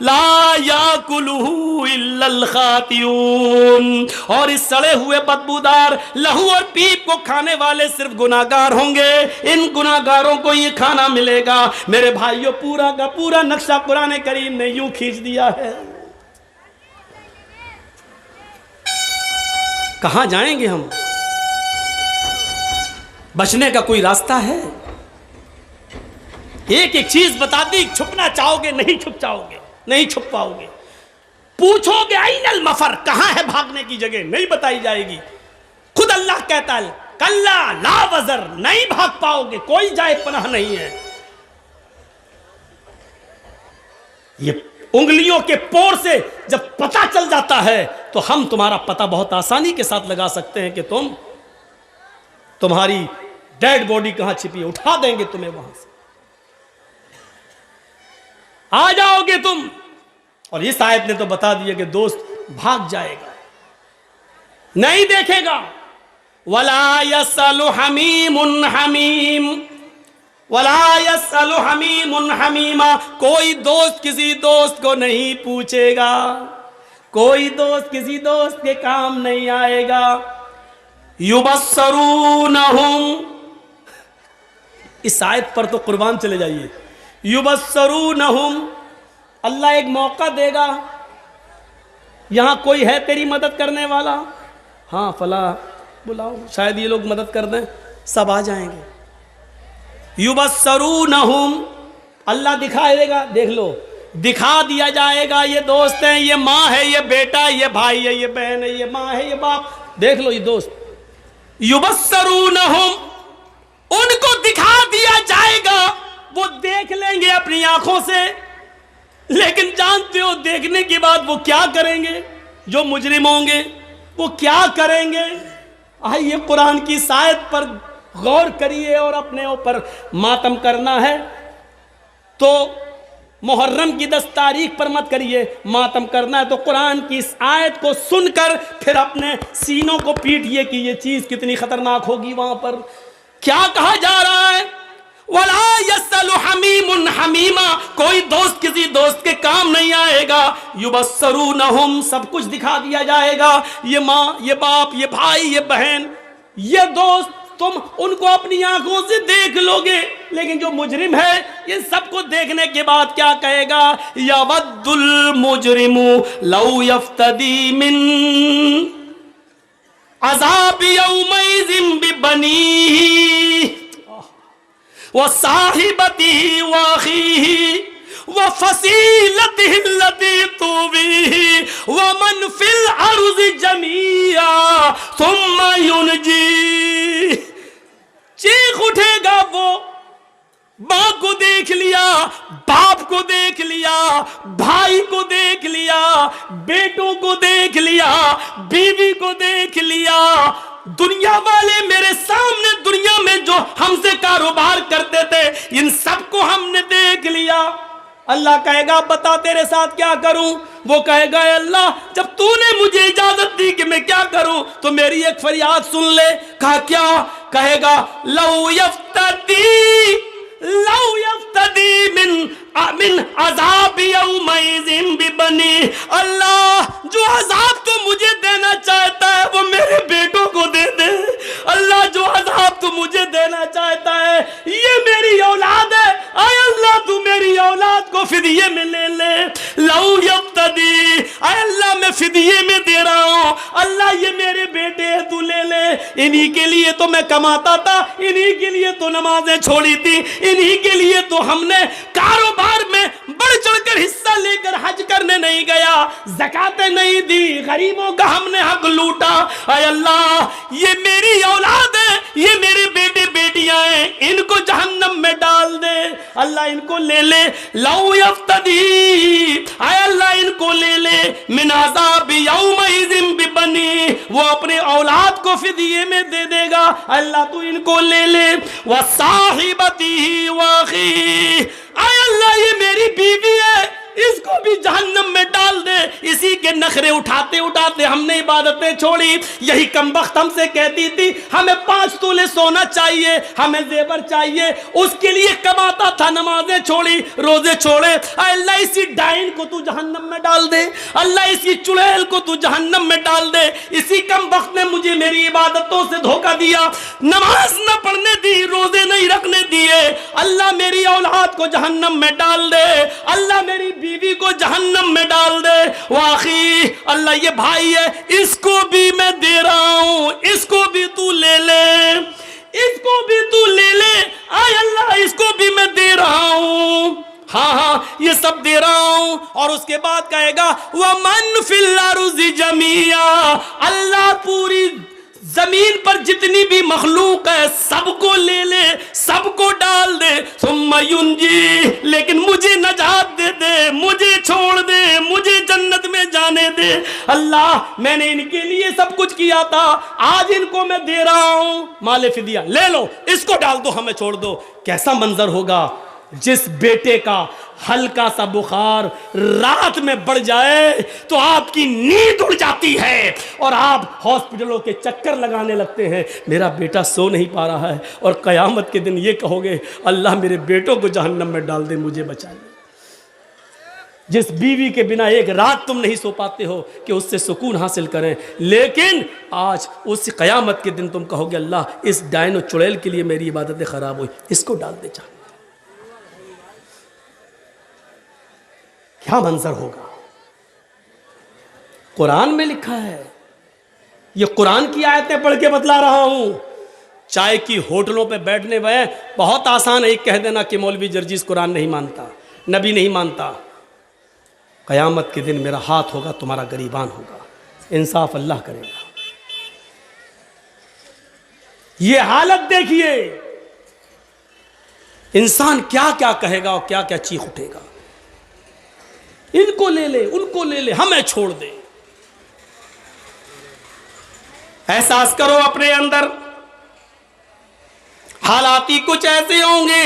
لا یاکلہ الا الخاطئون. اور اس سڑے ہوئے بدبودار لہو اور پیپ کو کھانے والے صرف گناہگار ہوں گے. ان گناہگاروں کو یہ کھانا ملے گا. میرے بھائیوں پورا کا پورا نقشہ قرآن کریم نے یوں کھینچ دیا ہے. کہاں جائیں گے ہم؟ بچنے کا کوئی راستہ ہے؟ ایک ایک چیز بتا دی. چھپنا چاہو گے نہیں چھپ جاؤ گے, نہیں چھپ پاؤ گے. پوچھو گے این المفر, کہاں ہے بھاگنے کی جگہ, نہیں بتائی جائے گی. خود اللہ کہتا ہے کلا لا وزر, نہیں بھاگ پاؤ گے, کوئی جائے پناہ نہیں ہے. یہ انگلیوں کے پور سے جب پتہ چل جاتا ہے تو ہم تمہارا پتہ بہت آسانی کے ساتھ لگا سکتے ہیں کہ تمہاری ڈیڈ باڈی کہاں چھپی ہے. اٹھا دیں گے تمہیں وہاں سے, آ جاؤ گے تم. اور اس آیت نے تو بتا دیا کہ دوست بھاگ جائے گا, نہیں دیکھے گا. وَلَا يَسْأَلُ حَمِيمٌ حَمِيمٌ وَلَا يَسْأَلُ حَمِيمٌ حَمِيمًا. کوئی دوست کسی دوست کو نہیں پوچھے گا, کوئی دوست کسی دوست کے کام نہیں آئے گا. يُبَصَّرُونَهُمْ, اس آیت پر تو قربان چلے جائیے. يُبَصَّرُونَهُمْ, اللہ ایک موقع دے گا. یہاں کوئی ہے تیری مدد کرنے والا؟ ہاں فلاں بلاؤ, شاید یہ لوگ مدد کر دیں, سب آ جائیں گے. یبصرونہم, اللہ دکھائے دے گا. دیکھ لو, دکھا دیا جائے گا یہ دوست ہیں, یہ ماں ہے, یہ بیٹا, یہ بھائی ہے, یہ بہن ہے, یہ ماں ہے, یہ باپ. دیکھ لو یہ دوست. یبصرونہم, ان کو دکھا دیا جائے گا, وہ دیکھ لیں گے اپنی آنکھوں سے. لیکن جانتے ہو دیکھنے کے بعد وہ کیا کریں گے؟ جو مجرم ہوں گے وہ کیا کریں گے؟ آئیے قرآن کی اس آیت پر غور کریے. اور اپنے اوپر ماتم کرنا ہے تو محرم کی 10 تاریخ پر مت کریے. ماتم کرنا ہے تو قرآن کی اس آیت کو سن کر پھر اپنے سینوں کو پیٹیے کہ یہ چیز کتنی خطرناک ہوگی. وہاں پر کیا کہا جا رہا ہے؟ وَلَا يَسْأَلُ حَمِيمٌ حَمِيمًا, کوئی دوست کسی دوست کے کام نہیں آئے گا. يُبَصَّرُونَهُمْ, سب کچھ دکھا دیا جائے گا. یہ ماں, یہ باپ, یہ بھائی, یہ بہن, یہ دوست, تم ان کو اپنی آنکھوں سے دیکھ لو گے. لیکن جو مجرم ہے یہ سب کو دیکھنے کے بعد کیا کہے گا؟ يَوَدُّ الْمُجْرِمُ لَوْ يَفْتَدِي مِنْ عَذَابِ يَوْمَئِذٍ بِبَنِيهِ وَصَاحِبَتِهِ وَأَخِيهِ وَفَصِيلَتِهِ الَّتِي تُؤْوِيهِ وَمَنْ فِي الْأَرْضِ جَمِيعًا ثُمَّ يُنْجِيهِ. چیخ اٹھے گا وہ, ماں کو دیکھ لیا, باپ کو دیکھ لیا, بھائی کو دیکھ لیا, بیٹوں کو دیکھ لیا, بیوی کو دیکھ لیا. دنیا والے میرے سامنے, دنیا میں جو ہم سے کاروبار کرتے تھے, ان سب کو ہم نے دیکھ لیا. اللہ کہے گا بتا تیرے ساتھ کیا کروں؟ وہ کہے گا اے اللہ جب تو نے مجھے اجازت دی کہ میں کیا کروں تو میری ایک فریاد سن لے. کہا کیا؟ کہے گا لو یفتدی من عذاب یومئذ ببنی. اللہ جو عذاب تو مجھے دینا چاہتا ہے وہ میرے بیٹوں کو دے دے. اللہ جو عذاب تو مجھے دینا چاہتا ہے یہ میری اولاد ہے, اے اللہ تو میری اولاد کو فدیے میں لے لے. لو یفتدی, اے اللہ میں فدیے میں دے رہا ہوں, اللہ یہ میرے بیٹے ہیں تو لے لے. انہی کے لیے تو میں کماتا تھا, انہی کے لیے تو نمازیں چھوڑی تھی, انہی کے لیے تو ہم نے کاروبار میں بڑھ چڑھ کر حصہ لے کر حج کرنے نہیں گیا, زکاتیں نہیں دی, غریبوں کا ہم نے حق لوٹا. اے اللہ یہ میری اولاد ہے, یہ میرے بیٹے بیٹیاں ہیں, ان کو جہنم میں ڈال دے. اللہ ان کو لے لے. لو یفتدی, اے اللہ ان کو لے لے. من عذاب یومئذ ببنی, وہ اپنے اولاد کو فدیے میں دے دے گا. اللہ تو ان کو لے لے. وصاحبتہ واخیہ, اے اللہ یہ میری بیوی ہے, اس کو بھی جہنم میں ڈال دے. اسی کے نخرے اٹھاتے اٹھاتے ہم نے عبادتیں چھوڑی. یہی کمبخت ہم سے کہتی تھی ہمیں 5 تولے سونا چاہیے, ہمیں زیور چاہیے, اس کے لیے کماتا تھا, نمازیں چھوڑی, روزے چھوڑے. اے اللہ اسی ڈائن کو تو جہنم میں ڈال دے, اللہ اسی چڑیل کو تو جہنم میں ڈال دے. اسی کمبخت نے مجھے میری عبادتوں سے دھوکہ دیا, نماز نہ پڑھنے دی, روزے نہیں رکھنے دیے. اللہ میری اولاد کو جہنم میں ڈال دے, اللہ میری بیوی کو جہنم میں ڈال دے. واخی اللہ یہ بھائی ہے, اس کو بھی میں دے رہا ہوں, اس کو بھی تو لے لے, اس کو بھی تو لے لے. آئے اللہ اس کو بھی میں دے رہا ہوں, ہاں ہاں یہ سب دے رہا ہوں. اور اس کے بعد کہے گا وَمَنْ فِي الْأَرْضِ جَمِيعًا, اللہ پوری زمین پر جتنی بھی مخلوق ہے سب کو لے لے, سب کو ڈال دے. ثُمَّ يُنْجِي, لیکن مجھے نجات دے دے, مجھے چھوڑ دے, مجھے جنت میں جانے دے. اللہ میں نے ان کے لیے سب کچھ کیا تھا, آج ان کو میں دے رہا ہوں, مال فدیہ لے لو, اس کو ڈال دو, ہمیں چھوڑ دو. کیسا منظر ہوگا جس بیٹے کا ہلکا سا بخار رات میں بڑھ جائے تو آپ کی نیند اڑ جاتی ہے اور آپ ہاسپٹلوں کے چکر لگانے لگتے ہیں, میرا بیٹا سو نہیں پا رہا ہے, اور قیامت کے دن یہ کہو گے اللہ میرے بیٹوں کو جہنم میں ڈال دے, مجھے بچا لے. جس بیوی کے بنا ایک رات تم نہیں سو پاتے ہو کہ اس سے سکون حاصل کریں, لیکن آج اس قیامت کے دن تم کہو گے اللہ اس ڈائن و چڑیل کے لیے میری عبادتیں خراب ہوئی, اس کو ڈال دے جہنم. کیا منظر ہوگا. قرآن میں لکھا ہے, یہ قرآن کی آیتیں پڑھ کے بتلا رہا ہوں. چائے کی ہوٹلوں پہ بیٹھنے میں بہت آسان ہے ایک کہہ دینا کہ مولوی جرجیز قرآن نہیں مانتا, نبی نہیں مانتا. قیامت کے دن میرا ہاتھ ہوگا, تمہارا گریبان ہوگا, انصاف اللہ کرے گا. یہ حالت دیکھیے, انسان کیا کیا کہے گا اور کیا کیا چیخ اٹھے گا. ان کو لے لے, ان کو لے لے, ہمیں چھوڑ دے. احساس کرو اپنے اندر, حالاتی کچھ ایسے ہوں گے.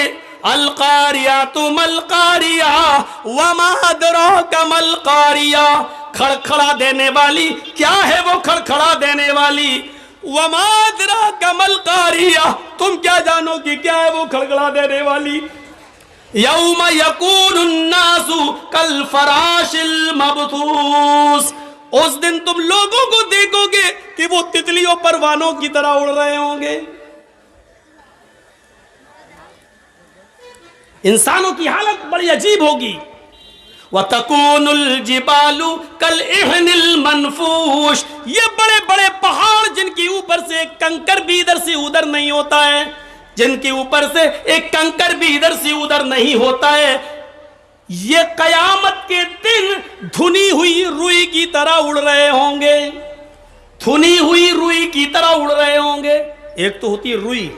القاریات ملقاریہ وما ادراک ملقاریہ, کھڑکھڑا دینے والی کیا ہے وہ کھڑکھڑا دینے والی. وما ادراک ملقاریہ, تم کیا جانو کہ کیا ہے وہ کھڑکھڑا دینے والی. یوم یکون الناس کالفراش المبثوث, اس دن تم لوگوں کو دیکھو گے کہ وہ تتلیوں پروانوں کی طرح اڑ رہے ہوں گے. انسانوں کی حالت بڑی عجیب ہوگی. وَتَكُونُ الْجِبَالُ كَالْإِحْنِ الْمَنْفُوشِ, یہ بڑے بڑے پہاڑ جن کے اوپر سے ایک کنکر بھی ادھر سے ادھر نہیں ہوتا ہے, جن کے اوپر سے ایک کنکر بھی ادھر سے ادھر نہیں ہوتا ہے, یہ قیامت کے دن دھنی ہوئی روئی کی طرح اڑ رہے ہوں گے, دھنی ہوئی روئی کی طرح اڑ رہے ہوں گے. ایک تو ہوتی ہے روئی,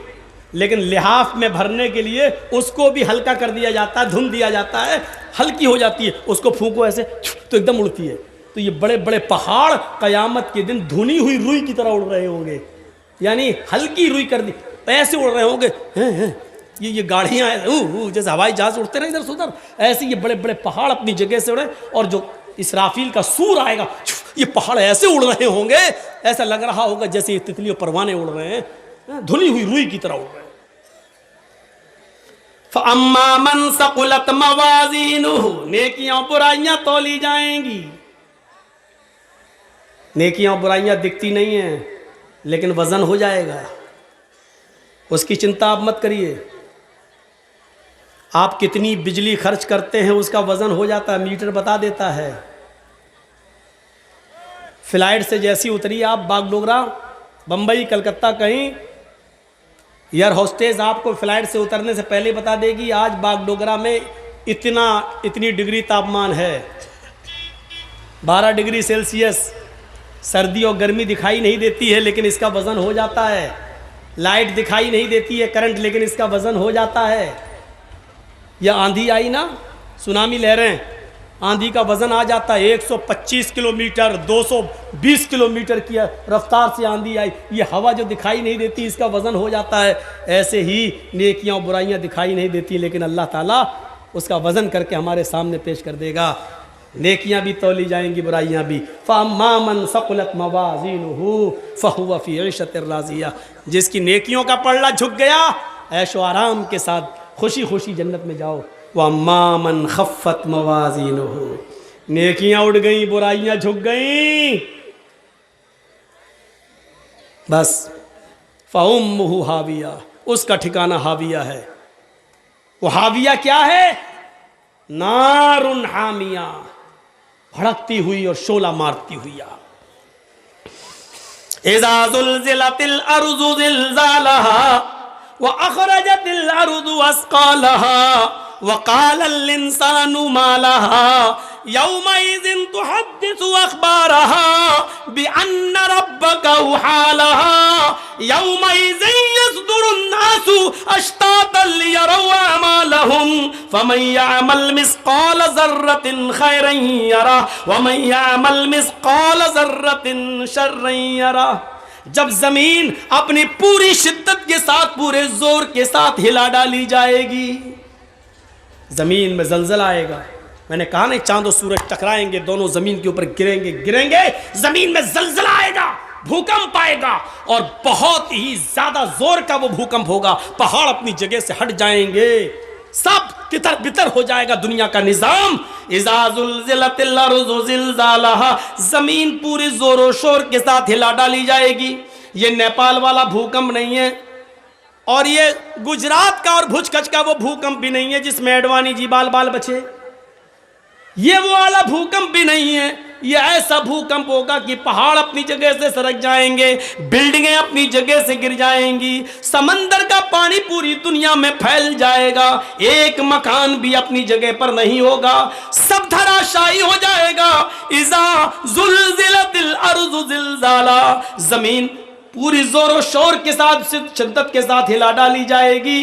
لیکن لحاف میں بھرنے کے لیے اس کو بھی ہلکا کر دیا جاتا ہے, دھن دیا جاتا ہے, ہلکی ہو جاتی ہے, اس کو پھونکو ایسے تو ایک دم اڑتی ہے. تو یہ بڑے بڑے پہاڑ قیامت کے دن دھنی ہوئی روئی کی طرح اڑ رہے ہوں گے, یعنی ہلکی روئی کر دی, ایسے اڑ رہے ہوں گے. یہ گاڑیاں جیسے ہوائی جہاز اڑتے رہے ادھر سے ادھر, ایسے یہ بڑے بڑے پہاڑ اپنی جگہ سے اڑے, اور جو اسرافیل کا سور آئے گا یہ پہاڑ ایسے اڑ رہے ہوں گے, ایسا لگ رہا ہوگا جیسے یہ تتلی اور پروانے اڑ رہے ہیں, دھلی ہوئی روئی کی طرح اڑ رہے ہیں. فَأَمَّا مَنْ ثَقُلَتْ مَوَازِينُهُ, نیکیاں برائیاں تولی جائیں گی. نیکیاں برائیاں دکھتی نہیں ہیں لیکن وزن ہو جائے گا, اس کی چنتا آپ مت کریے. آپ کتنی بجلی خرچ کرتے ہیں اس کا وزن ہو جاتا ہے, میٹر بتا دیتا ہے. فلائٹ سے جیسی اتری آپ باغ ڈوگرا, بمبئی, کلکتہ کہیں, ایئر ہوسٹیس آپ کو فلائٹ سے اترنے سے پہلے بتا دے گی آج باغ ڈوگرا میں اتنی ڈگری تاپمان ہے, 12 ڈگری سیلسیس. سردی اور گرمی دکھائی نہیں دیتی ہے لیکن اس کا وزن ہو جاتا ہے. لائٹ دکھائی نہیں دیتی ہے, کرنٹ, لیکن اس کا وزن ہو جاتا ہے. یا آندھی آئی نا, سونامی لہریں, آندھی کا وزن آ جاتا ہے 125 کلومیٹر, 220 کلومیٹر کی رفتار سے آندھی آئی, یہ ہوا جو دکھائی نہیں دیتی اس کا وزن ہو جاتا ہے. ایسے ہی نیکیاں برائیاں دکھائی نہیں دیتی لیکن اللہ تعالیٰ اس کا وزن کر کے ہمارے سامنے پیش کر دے گا. نیکیاں بھی تولی جائیں گی، برائیاں بھی. فَأَمَّا مَنْ ثَقُلَتْ مَوَازِينُهُ فَهُوَ فِي عِيشَةٍ رَاضِيَةٍ. جس کی نیکیوں کا پلڑا جھک گیا، عیش و آرام کے ساتھ خوشی خوشی جنت میں جاؤ. وَأَمَّا مَنْ خَفَّتْ مَوَازِينُهُ. نیکیاں اڑ گئیں، برائیاں جھک گئیں، بس فَأُمُّهُ ہاویہ، اس کا ٹھکانہ ہاویہ ہے. وہ ہاویہ کیا ہے؟ نار حامیہ، بھڑکتی ہوئی اور شعلہ مارتی ہوئی آگ. اذا زلزلت الارض زلزالها واخرجت الارض اثقالها وقال الانسان ما لها يومئذ تحدث اخبارها بان ربك اوحى لها يومئذ يصدر الناس اشتاتا ليروا اعمالهم فمن يعمل مثقال ذرة خيرا يره ومن يعمل مثقال ذرة شرا يره. جب زمین اپنی پوری شدت کے ساتھ، پورے زور کے ساتھ ہلا ڈالی جائے گی، زمین میں زلزلہ آئے گا. میں نے کہا نہیں، چاند و سورج ٹکرائیں گے، دونوں زمین کے اوپر گریں گے، زمین میں زلزلہ آئے گا، بھوکمپ آئے گا، اور بہت ہی زیادہ زور کا وہ بھوکمپ ہوگا. پہاڑ اپنی جگہ سے ہٹ جائیں گے، سب تتر بتر ہو جائے گا دنیا کا نظام. اذا زلزلت الارض زلزالها، زمین پوری زور و شور کے ساتھ ہلا ڈالی جائے گی. یہ نیپال والا بھوکمپ نہیں ہے، اور یہ گجرات کا اور بھوج کچھ کا وہ بھوکمپ بھی نہیں ہے جس میں ایڈوانی جی بال بچے. یہ وہ والا بھوکمپ بھی نہیں ہے. یہ ایسا بھوکمپ ہوگا کہ پہاڑ اپنی جگہ سے سرک جائیں گے، بلڈنگیں اپنی جگہ سے گر جائیں گی، سمندر کا پانی پوری دنیا میں پھیل جائے گا، ایک مکان بھی اپنی جگہ پر نہیں ہوگا، سب دھراشائی ہو جائے گا. اذا زلزلت الارض زلزالها، زمین پوری زور و شور کے ساتھ، شدت کے ساتھ ہلا ڈالی جائے گی.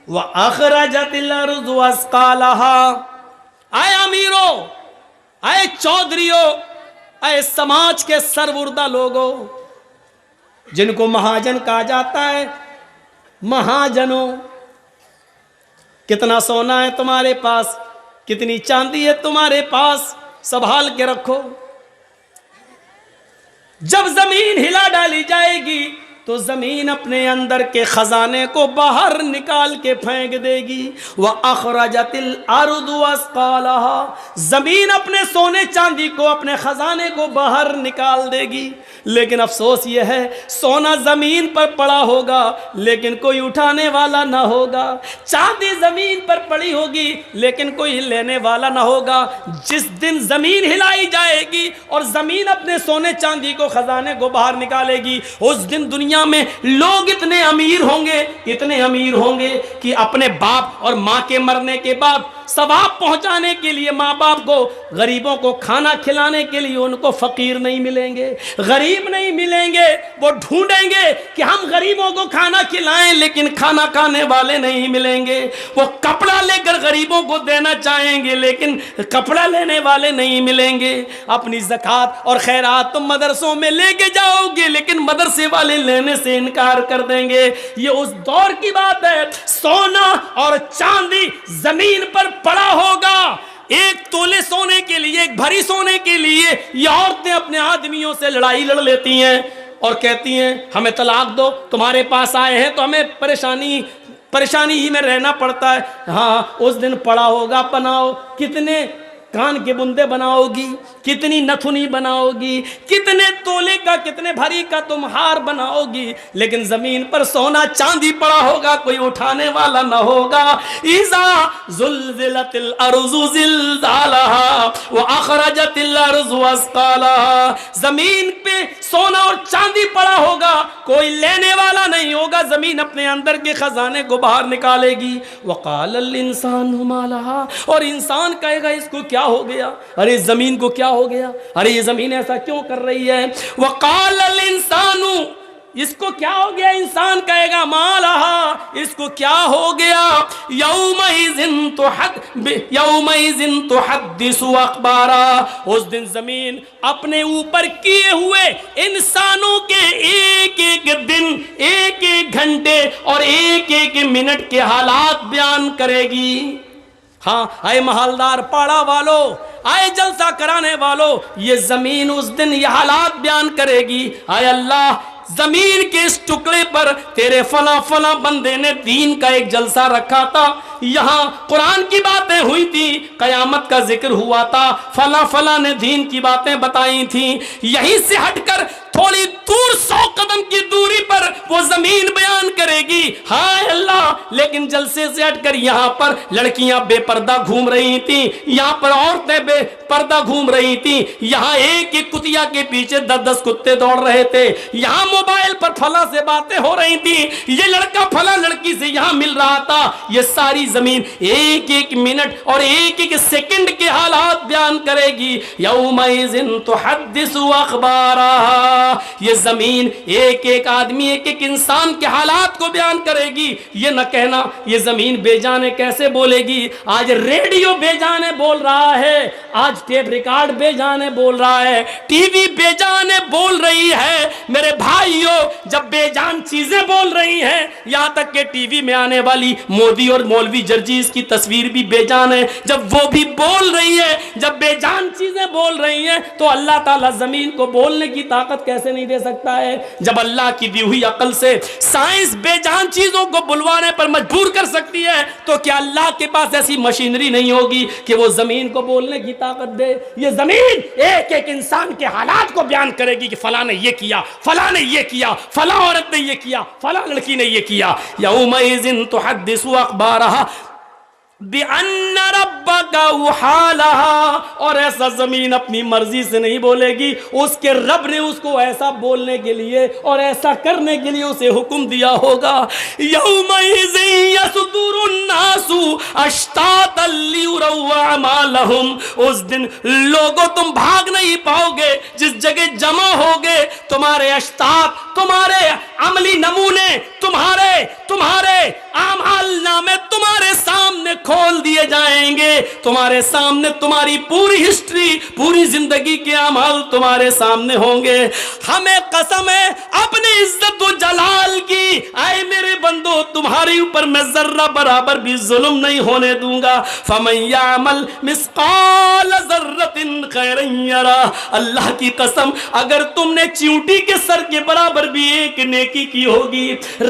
وَأَخْرَجَتِ الْأَرْضُ أَثْقَالَهَا. اے امیروں، اے چودھریوں، اے سماج کے سربردہ لوگوں جن کو مہاجن کہا جاتا ہے، مہاجنوں، کتنا سونا ہے تمہارے پاس، کتنی چاندی ہے تمہارے پاس، سنبھال کے رکھو. جب زمین ہلا ڈالی جائے گی تو زمین اپنے اندر کے خزانے کو باہر نکال کے پھینک دے گی. وَأَخْرَجَتِ الْأَرْضُ أَثْقَالَهَا، زمین اپنے سونے چاندی کو، اپنے خزانے کو باہر نکال دے گی. لیکن افسوس یہ ہے، سونا زمین پر پڑا ہوگا لیکن کوئی اٹھانے والا نہ ہوگا، چاندی زمین پر پڑی ہوگی لیکن کوئی لینے والا نہ ہوگا. جس دن زمین ہلائی جائے گی اور زمین اپنے سونے چاندی کو، خزانے کو باہر نکالے گی، اس دن دنیا میں لوگ اتنے امیر ہوں گے کہ اپنے باپ اور ماں کے مرنے کے بعد ثواب پہنچانے کے لیے، ماں باپ کو، غریبوں کو کھانا کھلانے کے لیے ان کو فقیر نہیں ملیں گے، غریب نہیں ملیں گے. وہ ڈھونڈیں گے کہ ہم غریبوں کو کھانا کھلائیں، لیکن کھانا کھانے والے نہیں ملیں گے. وہ کپڑا لے کر غریبوں کو دینا چاہیں گے لیکن کپڑا لینے والے نہیں ملیں گے. اپنی زکوٰۃ اور خیرات تم مدرسوں میں لے کے جاؤ گے لیکن مدرسے والے لینے سے انکار کر دیں گے. یہ اس دور کی بات ہے. سونا اور چاندی زمین پر پڑا ہوگا. ایک تولے سونے کے لیے، ایک بھری سونے کے لیے یہ عورتیں اپنے آدمیوں سے لڑائی لڑ لیتی ہیں اور کہتی ہیں ہمیں طلاق دو، تمہارے پاس آئے ہیں تو ہمیں پریشانی ہی میں رہنا پڑتا ہے. ہاں، اس دن پڑا ہوگا، بناؤ. کتنے کان کے بندے بناؤ گی، کتنی نتھنی بناؤ گی، کتنے تولے کا، کتنے بھری کا تم ہار بناؤ گی، لیکن زمین پر سونا چاندی پڑا ہوگا، کوئی اٹھانے والا نہ ہوگا. اذا زلزلت الارض زلزالها واخرجت الارض اثقالها، زمین پہ سونا اور چاندی پڑا ہوگا، کوئی لینے والا نہیں ہوگا، زمین اپنے اندر کے خزانے کو باہر نکالے گی. وقال الانسان ما لها، اور انسان کہے گا اس کو کیا ہو گیا، ارے زمین کو کیا ہو گیا، ارے یہ زمین ایسا کیوں کر رہی ہے. وقال الانسان، اس کو کیا ہو گیا. انسان کہے گا ما لها، اس کو کیا ہو گیا. یومئذ تحدث اخبارا، اس دن زمین اپنے اوپر کیے ہوئے انسانوں کے ایک ایک دن، ایک ایک گھنٹے اور ایک ایک منٹ کے حالات بیان کرے گی. ہاں اے محلدار پاڑا والو، آئے جلسہ کرانے والو، یہ زمین اس دن یہ حالات بیان کرے گی، اے اللہ زمین کے اس ٹکڑے پر تیرے فلاں فلاں بندے نے دین کا ایک جلسہ رکھا تھا، یہاں قرآن کی باتیں ہوئی تھی، قیامت کا ذکر ہوا تھا، فلاں فلاں نے دین کی باتیں بتائی تھیں، یہیں سے ہٹ کر تھوڑی دور 100 قدم کی دوری پر وہ زمین بیان کرے گی، ہائے اللہ لیکن جلسے سے ہٹ کر یہاں پر لڑکیاں بے پردہ گھوم رہی تھیں، یہاں پر عورتیں بے پردہ گھوم رہی تھیں، یہاں ایک ایک کتیا کے پیچھے 10 کتے دوڑ رہے تھے، یہاں موبائل پر فلاں سے باتیں ہو رہی تھیں، یہ لڑکا فلاں لڑکی سے یہاں مل رہا تھا، یہ ساری زمین ایک ایک منٹ اور ایک ایک سیکنڈ کے حالات بیان کرے گی، یومئذ تحدث اخبارہا، یہ زمین ایک ایک آدمی ایک ایک انسان کے حالات کو بیان کرے گی، یہ نہ کہنا یہ زمین بے جانے کیسے بولے گی، آج ریڈیو بے جانے بول رہا ہے، آج ٹیپ ریکارڈ بے جانے بول رہا ہے، ٹی وی بے جانے بول رہی ہے، میرے بھائیوں جب بے جان چیزیں بول رہی ہیں، یہاں تک کہ ٹی وی میں آنے والی مودی اور مولوی جرجیز کی تصویر بھی بے جان ہے، جب وہ بھی بول رہی ہے، جب بے جان چیزیں بول رہی ہیں تو اللہ تعالیٰ زمین کو بولنے کی طاقت کیسے نہیں دے سکتا ہے؟ جب اللہ کی دی ہوئی عقل سے سائنس بے جان چیزوں کو بلوانے پر مجبور کر سکتی ہے تو کیا اللہ کے پاس ایسی مشینری نہیں ہوگی کہ وہ زمین کو بولنے کی طاقت دے؟ یہ زمین ایک ایک انسان کے حالات کو بیان کرے گی کہ فلاں نے یہ کیا، فلاں نے یہ کیا، فلاں عورت نے یہ کیا، فلاں لڑکی نے یہ کیا، یومئذ تحدث اخبارہا بِأَنَّ رَبَّكَ وَحَالَهَا، اور ایسا زمین اپنی مرضی سے نہیں بولے گی، اس کے رب نے اس کو ایسا بولنے کے لیے اور ایسا کرنے کے لیے اسے حکم دیا ہوگا، یومئذ یصدر الناس اشتاتا لیروا اعمالهم، اس دن لوگوں تم بھاگ نہیں پاؤ گے، جس جگہ جمع ہوگے تمہارے اشتات، تمہارے عملی نمونے، تمہارے اعمال نامے تمہارے سامنے کھول دیے جائیں گے، تمہارے سامنے تمہاری پوری ہسٹری، پوری زندگی کے اعمال تمہارے سامنے ہوں گے، ہمیں قسم ہے اپنی عزت و جلال کی، اے میرے بندو تمہارے اوپر میں ذرہ برابر بھی ظلم نہیں ہونے دوں گا، فَمَن يَعْمَلْ مِثْقَالَ ذَرَّةٍ خَيْرًا يَرَهُ، اللہ کی قسم اگر تم نے چیونٹی کے سر کے برابر بھی ایک نیکی کی ہوگی،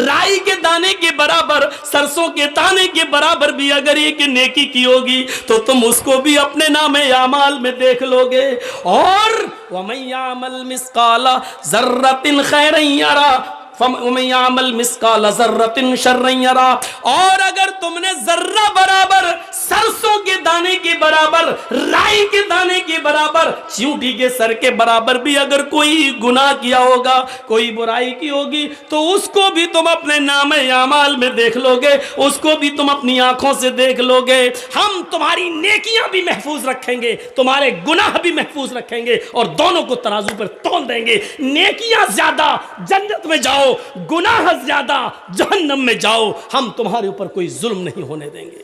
رائی کے دانے کے برابر، سرسوں کے دانے کے برابر بھی اگر ایک نیکی کی ہوگی تو تم اس کو بھی اپنے نام اعمال میں دیکھ لو گے، اور وَمَن يَعْمَلْ مِثْقَالَ ذَرَّةٍ خَيْرًا يَرَهُ وَمَن يَعْمَلْ مِثْقَالَ ذَرَّةٍ شَرًّا يَرَهُ، اور اگر تم نے ذرہ برابر، سرسوں کے دانے کے برابر، رائی کے دانے کے برابر، چیونٹی کے سر کے برابر بھی اگر کوئی گناہ کیا ہوگا، کوئی برائی کی ہوگی تو اس کو بھی تم اپنے نام اعمال میں دیکھ لو گے، اس کو بھی تم اپنی آنکھوں سے دیکھ لو گے، ہم تمہاری نیکیاں بھی محفوظ رکھیں گے، تمہارے گناہ بھی محفوظ رکھیں گے، اور دونوں کو ترازو پر تول دیں گے، نیکیاں زیادہ جنت میں جاؤ، گناہ زیادہ جہنم میں جاؤ، ہم تمہارے اوپر کوئی ظلم نہیں ہونے دیں گے۔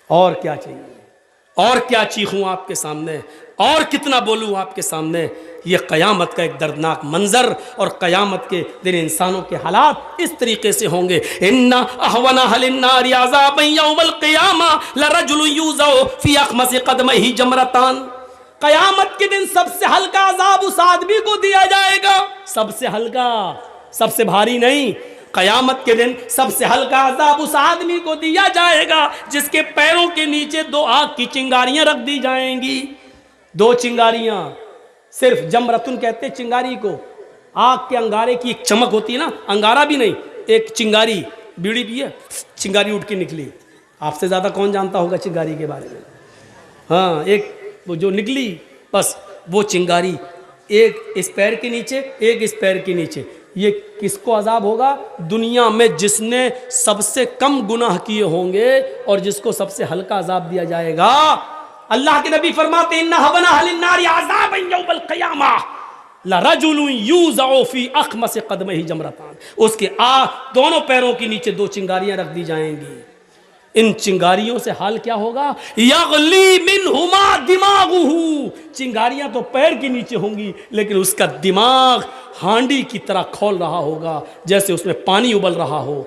اور کیا چاہیے؟ اور کیا چیخوں آپ کے سامنے؟ اور کتنا بولوں آپ کے سامنے؟ یہ قیامت کا ایک دردناک منظر، اور قیامت کے دن انسانوں کے حالات اس طریقے سے ہوں گے، ان احون اہل النار عذابا یوم القیامہ لرجل یوزع فی اخمص قدمہ جمرتان، قیامت کے دن سب سے ہلکا عذاب اس آدمی کو دیا جائے گا، سب سے ہلکا، سب سے بھاری نہیں، قیامت کے دن سب سے ہلکا عذاب اس آدمی کو دیا جائے گا جس کے پیروں کے نیچے 2 آگ کی چنگاریاں رکھ دی جائیں گی، 2 چنگاریاں، صرف جمرتن کہتے چنگاری کو، آگ کے انگارے کی ایک چمک ہوتی ہے نا، انگارہ بھی نہیں، ایک چنگاری، بیڑی بھی ہے، چنگاری اٹھ کے نکلی، آپ سے زیادہ کون جانتا ہوگا چنگاری کے بارے میں؟ ہاں، ایک وہ جو نکلی بس وہ چنگاری، ایک اس پیر کے نیچے، ایک اس پیر کے نیچے، یہ کس کو عذاب ہوگا؟ دنیا میں جس نے سب سے کم گناہ کیے ہوں گے اور جس کو سب سے ہلکا عذاب دیا جائے گا۔ اللہ کے نبی فرماتے ہیں ان احون اہل النار عذابا یوم القیامہ لرجل یوزع فی اخمص قدمہ جمرتان، اس کے دونوں پیروں کے نیچے 2 چنگاریاں رکھ دی جائیں گی، ان چنگاریوں سے حال کیا ہوگا؟ یغلی منہما دماغہ، چنگاریاں تو پیر کے نیچے ہوں گی لیکن اس کا دماغ ہانڈی کی طرح کھول رہا ہوگا، جیسے اس میں پانی ابل رہا ہو،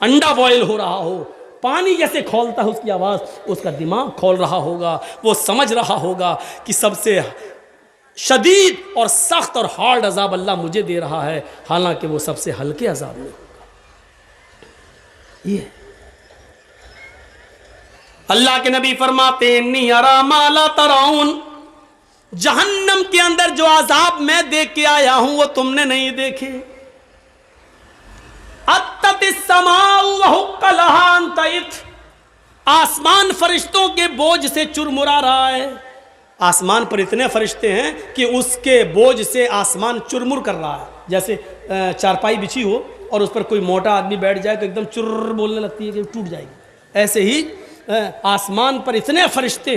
انڈا بوائل ہو رہا ہو، پانی جیسے کھولتا ہے اس کی آواز، اس کا دماغ کھول رہا ہوگا، وہ سمجھ رہا ہوگا کہ سب سے شدید اور سخت اور ہارڈ عذاب اللہ مجھے دے رہا ہے، حالانکہ وہ سب سے ہلکے عذاب میں ہوگا۔ یہ اللہ کے نبی فرماتے ہیں انی ارا ما لا ترون، جہنم کے اندر جو عذاب میں دیکھ کے آیا ہوں وہ تم نے نہیں دیکھے۔ اتت السماء وحق لها ان تئت، آسمان فرشتوں کے بوجھ سے چرمرا رہا ہے، آسمان پر اتنے فرشتے ہیں کہ اس کے بوجھ سے آسمان چرمر کر رہا ہے، جیسے چارپائی بچھی ہو اور اس پر کوئی موٹا آدمی بیٹھ جائے تو ایک دم چر بولنے لگتی ہے کہ ٹوٹ جائے گی، ایسے ہی آسمان پر اتنے فرشتے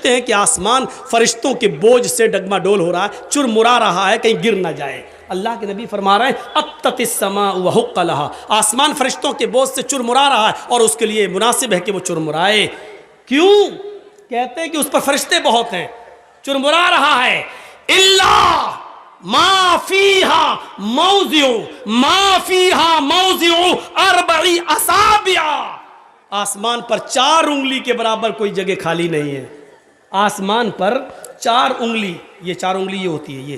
ہیں کہ آسمان فرشتوں کے بوجھ سے ڈگما ڈول ہو رہا ہے، چرمرا رہا ہے کہیں گر نہ جائے۔ اللہ کے نبی فرما رہے ہیں اتت السماء وحق لها، آسمان فرشتوں کے بوجھ سے چرمرا رہا ہے اور اس کے لیے مناسب ہے کہ وہ چرمرائے۔ کیوں؟ کہتے ہیں کہ اس پر فرشتے بہت ہیں، چرمرا رہا ہے۔ الا ما فیہا موضع اربع اصابع، آسمان پر 4 انگلی کے برابر کوئی جگہ خالی نہیں ہے، آسمان پر 4 انگلی، یہ 4 انگلی یہ ہوتی ہے، یہ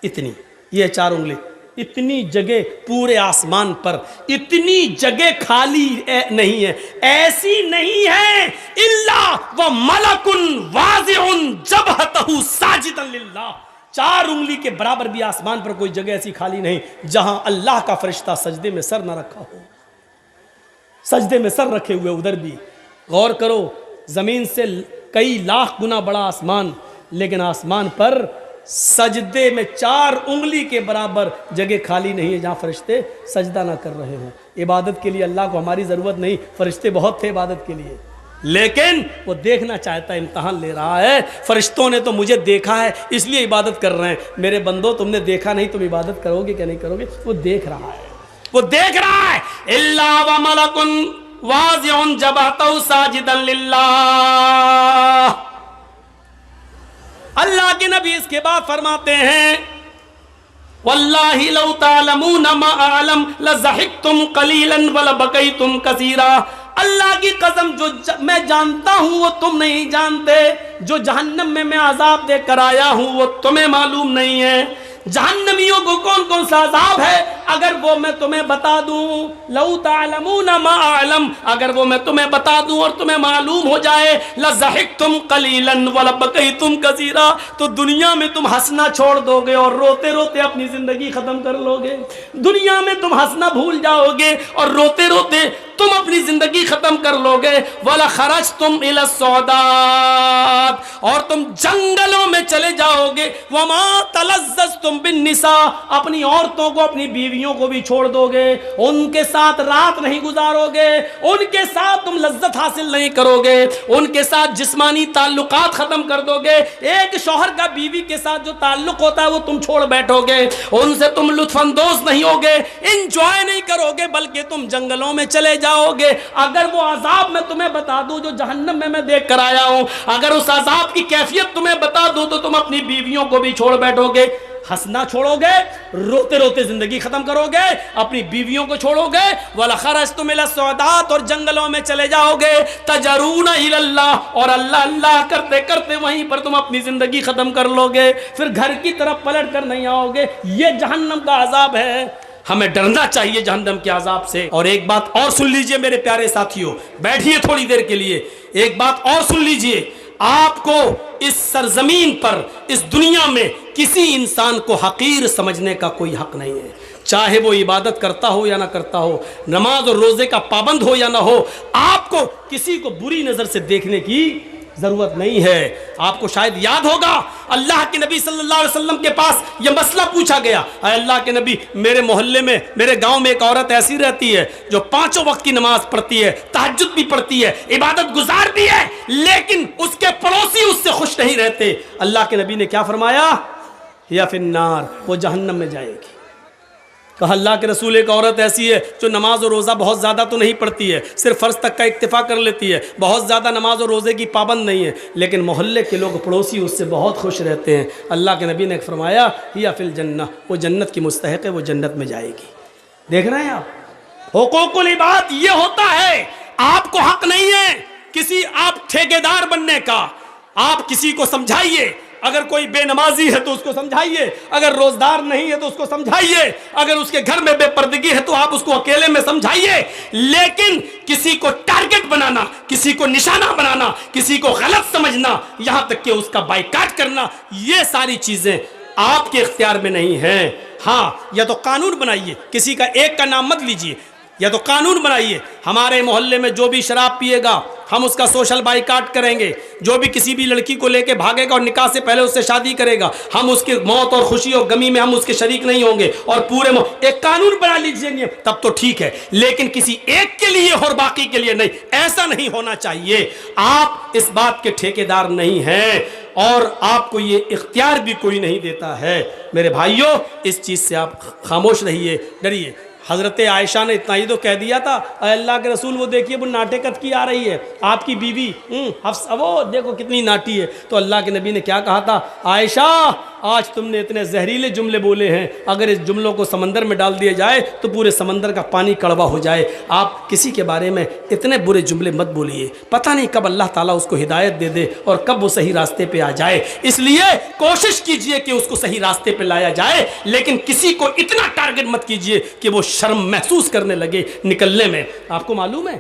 اتنی، یہ 4 انگلی، اتنی جگہ پورے آسمان پر اتنی جگہ خالی نہیں ہے، ایسی نہیں ہے الا وملک واضع جبہتہ ساجدا للہ، 4 انگلی کے برابر بھی آسمان پر کوئی جگہ ایسی خالی نہیں جہاں اللہ کا فرشتہ سجدے میں سر نہ رکھا ہو، سجدے میں سر رکھے ہوئے ادھر بھی۔ غور کرو، زمین سے کئی لاکھ گنا بڑا آسمان، لیکن آسمان پر سجدے میں 4 انگلی کے برابر جگہ خالی نہیں ہے جہاں فرشتے سجدہ نہ کر رہے ہوں۔ عبادت کے لیے اللہ کو ہماری ضرورت نہیں، فرشتے بہت تھے عبادت کے لیے، لیکن وہ دیکھنا چاہتا ہے، امتحان لے رہا ہے۔ فرشتوں نے تو مجھے دیکھا ہے اس لیے عبادت کر رہے ہیں، میرے بندو تم نے دیکھا نہیں، تم عبادت کرو گے کہ نہیں کرو گے؟ وہ دیکھ رہا ہے، وہ دیکھ رہا ہے۔ الا وملک واضع جبہتہ ساجدا للہ، اللہ کے نبی اس کے بعد فرماتے ہیں واللہ لو تعلمون ما اعلم لضحکتم قلیلا ولبکیتم کثیرا، اللہ کی قسم جو میں جانتا ہوں وہ تم نہیں جانتے، جو جہنم میں عذاب دے کر آیا ہوں وہ تمہیں معلوم نہیں ہے۔ جہنمیوں کو کون کون سا عذاب ہے اگر وہ میں تمہیں بتا دوں، لو تعلمون ما اعلم، اگر وہ میں تمہیں بتا دوں اور تمہیں معلوم ہو جائے، لضحکتم قلیلا ولبکیتم کثیرا، تو دنیا میں تم ہنسنا چھوڑ دو گے اور روتے روتے اپنی زندگی ختم کر لو گے، دنیا میں تم ہنسنا بھول جاؤ گے اور روتے روتے تم اپنی زندگی ختم کر لو گے۔ وَلَخَرَجْتُمْ إِلَى الصُّعُودَاتِ، اور تم جنگلوں میں چلے جاؤ گے۔ وَمَا تَلَذَّذْتُمْ بِالنِّسَاءِ، اپنی عورتوں کو اپنی بیویوں کو بھی چھوڑ دو گے، ان کے ساتھ رات نہیں گزارو گے، ان کے ساتھ تم لذت حاصل نہیں کرو گے، ان کے ساتھ جسمانی تعلقات ختم کر دو گے، ایک شوہر کا بیوی کے ساتھ جو تعلق ہوتا ہے وہ تم چھوڑ بیٹھو گے، ان سے تم لطف اندوز نہیں ہوگے، انجوائے نہیں کرو گے، بلکہ تم جنگلوں میں چلے جاؤ گے۔ اگر وہ عذاب میں تمہیں بتا دوں جو جہنم میں دیکھ کر آیا ہوں، اگر اس عذاب کی کیفیت تمہیں بتا دوں تو تم اپنی بیویوں کو بھی چھوڑ بیٹھو گے، ہنسنا چھوڑو گے، روتے روتے زندگی ختم کرو گے، اپنی بیویوں کو چھوڑو گے۔ وَلَخَرَجْتُمْ إِلَى الصُّعُودَاتِ، اور جنگلوں میں چلے جاؤ گے، تَجَرُونَ إِلَى اللَّهِ، اور اللہ اللہ کرتے کرتے وہیں پر تم اپنی زندگی ختم کر لو گے، پھر گھر کی طرف پلٹ کر نہیں آؤ گے۔ یہ جہنم کا عذاب ہے، ہمیں ڈرنا چاہیے جہنم کے عذاب سے۔ اور ایک بات اور سن لیجئے میرے پیارے ساتھیوں، بیٹھیے تھوڑی دیر کے لیے، ایک بات اور سن لیجئے، آپ کو اس سرزمین پر، اس دنیا میں کسی انسان کو حقیر سمجھنے کا کوئی حق نہیں ہے، چاہے وہ عبادت کرتا ہو یا نہ کرتا ہو، نماز اور روزے کا پابند ہو یا نہ ہو، آپ کو کسی کو بری نظر سے دیکھنے کی ضرورت نہیں ہے۔ آپ کو شاید یاد ہوگا اللہ کے نبی صلی اللہ علیہ وسلم کے پاس یہ مسئلہ پوچھا گیا، اے اللہ کے نبی، میرے محلے میں، میرے گاؤں میں ایک عورت ایسی رہتی ہے جو 5 وقت کی نماز پڑھتی ہے، تہجد بھی پڑھتی ہے، عبادت گزار بھی ہے، لیکن اس کے پڑوسی اس سے خوش نہیں رہتے۔ اللہ کے نبی نے کیا فرمایا؟ یا فی النار، وہ جہنم میں جائے گی۔ کہا اللہ کے رسول، ایک عورت ایسی ہے جو نماز اور روزہ بہت زیادہ تو نہیں پڑھتی ہے، صرف فرض تک کا اکتفا کر لیتی ہے، بہت زیادہ نماز اور روزے کی پابند نہیں ہے، لیکن محلے کے لوگ پڑوسی اس سے بہت خوش رہتے ہیں۔ اللہ کے نبی نے فرمایا یا فی الجنہ، وہ جنت کی مستحق ہے، وہ جنت میں جائے گی۔ دیکھ رہے ہیں آپ، حقوق العباد یہ ہوتا ہے، آپ کو حق نہیں ہے کسی آپ ٹھیکیدار بننے کا. آپ کسی کو سمجھائیے، اگر کوئی بے نمازی ہے تو اس کو سمجھائیے، اگر روزدار نہیں ہے تو اس کو سمجھائیے، اگر اس کے گھر میں بے پردگی ہے تو آپ اس کو اکیلے میں سمجھائیے. لیکن کسی کو ٹارگٹ بنانا، کسی کو نشانہ بنانا، کسی کو غلط سمجھنا، یہاں تک کہ اس کا بائیکاٹ کرنا، یہ ساری چیزیں آپ کے اختیار میں نہیں ہیں. ہاں، یا تو قانون بنائیے، کسی کا ایک کا نام مت لیجیے، یا تو قانون بنائیے ہمارے محلے میں جو بھی شراب پیے گا ہم اس کا سوشل بائیکاٹ کریں گے، جو بھی کسی بھی لڑکی کو لے کے بھاگے گا اور نکاح سے پہلے اس سے شادی کرے گا ہم اس کی موت اور خوشی اور غمی میں ہم اس کے شریک نہیں ہوں گے، اور پورے ایک قانون بنا لیجیے تب تو ٹھیک ہے. لیکن کسی ایک کے لیے اور باقی کے لیے نہیں، ایسا نہیں ہونا چاہیے. آپ اس بات کے ٹھیکیدار نہیں ہیں اور آپ کو یہ اختیار بھی کوئی نہیں دیتا ہے. میرے بھائیوں، اس چیز سے آپ خاموش رہیے، ڈریے. حضرت عائشہ نے اتنا ہی تو کہہ دیا تھا، اے اللہ کے رسول وہ دیکھیے وہ ناٹے کت کی آ رہی ہے آپ کی بیوی حفصہ، وہ دیکھو کتنی ناٹی ہے. تو اللہ کے نبی نے کیا کہا تھا، عائشہ آج تم نے اتنے زہریلے جملے بولے ہیں، اگر اس جملوں کو سمندر میں ڈال دیا جائے تو پورے سمندر کا پانی کڑوا ہو جائے. آپ کسی کے بارے میں اتنے برے جملے مت بولیے، پتہ نہیں کب اللہ تعالیٰ اس کو ہدایت دے دے اور کب وہ صحیح راستے پہ آ جائے. اس لیے کوشش کیجئے کہ اس کو صحیح راستے پہ لایا جائے، لیکن کسی کو اتنا ٹارگٹ مت کیجئے کہ وہ شرم محسوس کرنے لگے نکلنے میں. آپ کو معلوم ہے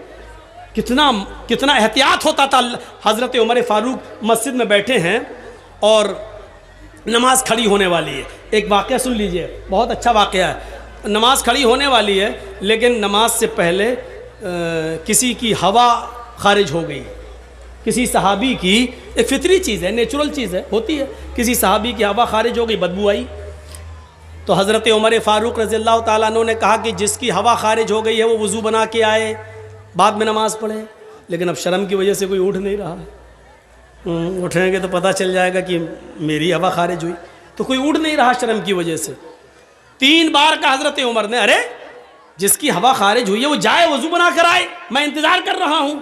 کتنا احتیاط ہوتا تھا. حضرت عمر فاروق مسجد میں بیٹھے ہیں اور نماز کھڑی ہونے والی ہے. ایک واقعہ سن لیجئے، بہت اچھا واقعہ ہے. نماز کھڑی ہونے والی ہے لیکن نماز سے پہلے کسی کی ہوا خارج ہو گئی. کسی صحابی کی، ایک فطری چیز ہے، نیچرل چیز ہے، ہوتی ہے، کسی صحابی کی ہوا خارج ہو گئی، بدبو آئی. تو حضرت عمر فاروق رضی اللہ تعالیٰ عنہ نے کہا کہ جس کی ہوا خارج ہو گئی ہے وہ وضو بنا کے آئے، بعد میں نماز پڑھے. لیکن اب شرم کی وجہ سے کوئی اٹھ نہیں رہا. اٹھیں گے تو پتہ چل جائے گا کہ میری ہوا خارج ہوئی، تو کوئی اٹھ نہیں رہا شرم کی وجہ سے. 3 بار کا حضرت عمر نے، ارے جس کی ہوا خارج ہوئی ہے وہ جائے وضو بنا کر آئے، میں انتظار کر رہا ہوں.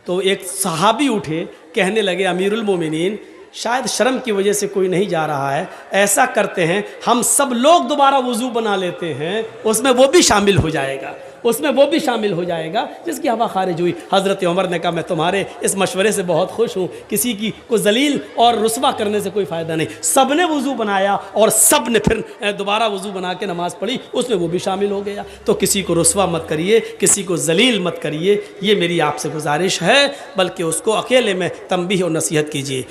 تو ایک صحابی اٹھے، کہنے لگے امیر المومنین شاید شرم کی وجہ سے کوئی نہیں جا رہا ہے، ایسا کرتے ہیں ہم سب لوگ دوبارہ وضو بنا لیتے ہیں، اس میں وہ بھی شامل ہو جائے گا، اس میں وہ بھی شامل ہو جائے گا جس کی ہوا خارج ہوئی. حضرت عمر نے کہا میں تمہارے اس مشورے سے بہت خوش ہوں، کسی کی کو ذلیل اور رسوا کرنے سے کوئی فائدہ نہیں. سب نے وضو بنایا اور سب نے پھر دوبارہ وضو بنا کے نماز پڑھی، اس میں وہ بھی شامل ہو گیا. تو کسی کو رسوا مت کریے، کسی کو ذلیل مت کریے، یہ میری آپ سے گزارش ہے، بلکہ اس کو اکیلے میں تنبیہ اور نصیحت کیجیے.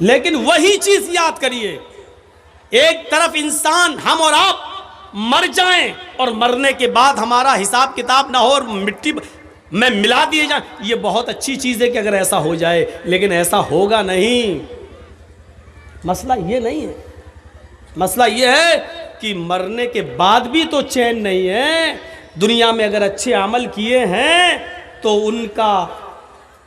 لیکن وہی چیز یاد کریے، ایک طرف انسان ہم اور آپ مر جائیں اور مرنے کے بعد ہمارا حساب کتاب نہ ہو اور مٹی میں ملا دیے جائیں، یہ بہت اچھی چیز ہے کہ اگر ایسا ہو جائے، لیکن ایسا ہوگا نہیں. مسئلہ یہ نہیں ہے، مسئلہ یہ ہے کہ مرنے کے بعد بھی تو چین نہیں ہے. دنیا میں اگر اچھے عمل کیے ہیں تو ان کا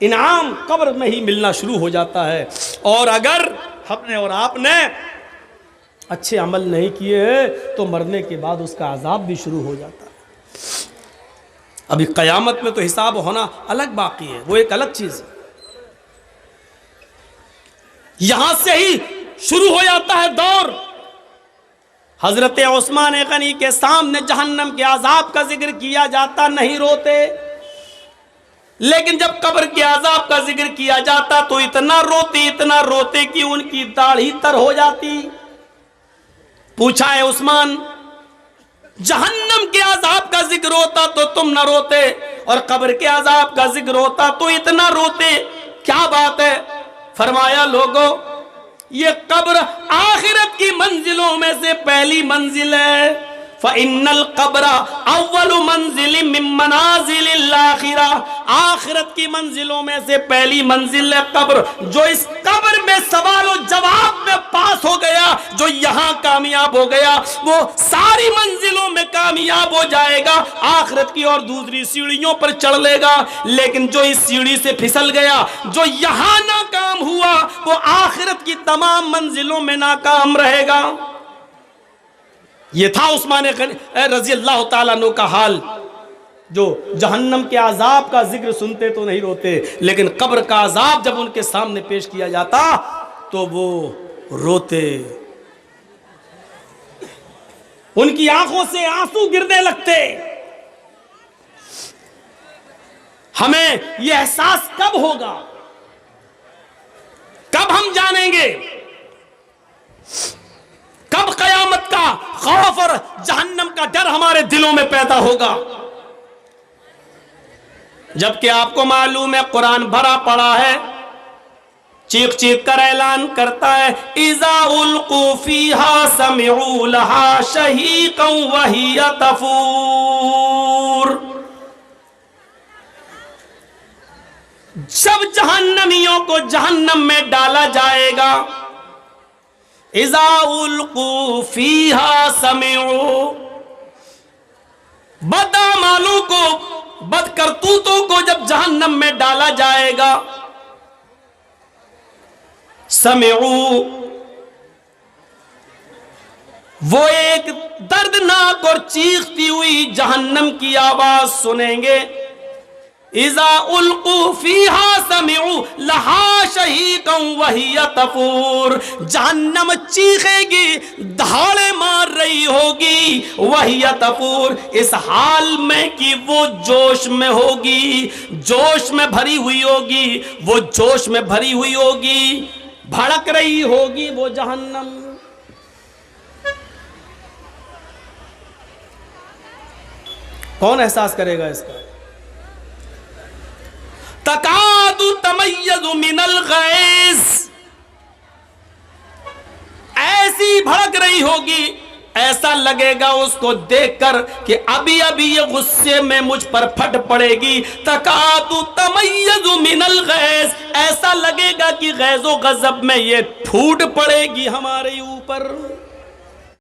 انعام قبر میں ہی ملنا شروع ہو جاتا ہے، اور اگر ہم نے اور آپ نے اچھے عمل نہیں کیے تو مرنے کے بعد اس کا عذاب بھی شروع ہو جاتا ہے. ابھی قیامت میں تو حساب ہونا الگ باقی ہے، وہ ایک الگ چیز ہے. یہاں سے ہی شروع ہو جاتا ہے دور. حضرت عثمان غنی کے سامنے جہنم کے عذاب کا ذکر کیا جاتا نہیں روتے، لیکن جب قبر کے عذاب کا ذکر کیا جاتا تو اتنا روتے کہ ان کی داڑھی تر ہو جاتی. پوچھا ہے عثمان، جہنم کے عذاب کا ذکر ہوتا تو تم نہ روتے اور قبر کے عذاب کا ذکر ہوتا تو اتنا روتے، کیا بات ہے؟ فرمایا لوگوں، یہ قبر آخرت کی منزلوں میں سے پہلی منزل ہے. فَإِنَّ الْقَبْرَ أَوَّلُ مَنزِلٍ مِّن مَّنَازِلِ الْآخِرَةِ، آخرت کی منزلوں میں سے پہلی منزل ہے قبر. جو اس قبر میں سوال و جواب میں پاس ہو گیا، جو یہاں کامیاب ہو گیا، وہ ساری منزلوں میں کامیاب ہو جائے گا، آخرت کی اور دوسری سیڑھیوں پر چڑھ لے گا. لیکن جو اس سیڑھی سے پھسل گیا، جو یہاں ناکام ہوا، وہ آخرت کی تمام منزلوں میں ناکام رہے گا. یہ تھا عثمان رضی اللہ تعالیٰ عنہ کا حال، جو جہنم کے عذاب کا ذکر سنتے تو نہیں روتے، لیکن قبر کا عذاب جب ان کے سامنے پیش کیا جاتا تو وہ روتے. ان کی آنکھوں سے آنسو گرنے لگتے. ہمیں یہ احساس کب ہوگا؟ کب ہم جانیں گے؟ کب قیامت کا خوف اور جہنم کا ڈر ہمارے دلوں میں پیدا ہوگا؟ جبکہ آپ کو معلوم ہے قرآن بھرا پڑا ہے، چیخ چیخ کر اعلان کرتا ہے اذا القوا فیہا سمعوا لہا شہیقا وہی تفور۔ جب جہنمیوں کو جہنم میں ڈالا جائے گا، اذا القوا فیہا سمعوا، بدعمالوں کو، بد کرتوتوں کو جب جہنم میں ڈالا جائے گا، سمعوا، وہ ایک دردناک اور چیختی ہوئی جہنم کی آواز سنیں گے، اذا القوا فیہا سمعوا لہا شہیقا وہی تفور، جہنم چیخے گی، دہاڑے مار رہی ہوگی، وہی تفور، اس حال میں کہ وہ جوش میں ہوگی، جوش میں بھری ہوئی ہوگی، وہ جوش میں بھری ہوئی ہوگی، بھڑک رہی ہوگی وہ جہنم۔ کون احساس کرے گا اس کا؟ تکاد تمیز من الغیظ، ایسی بھڑک رہی ہوگی، ایسا لگے گا اس کو دیکھ کر کہ ابھی ابھی یہ غصے میں مجھ پر پھٹ پڑے گی۔ تکاد تمیز من الغیظ، ایسا لگے گا کہ غیظ و غضب میں یہ پھوٹ پڑے گی ہمارے اوپر۔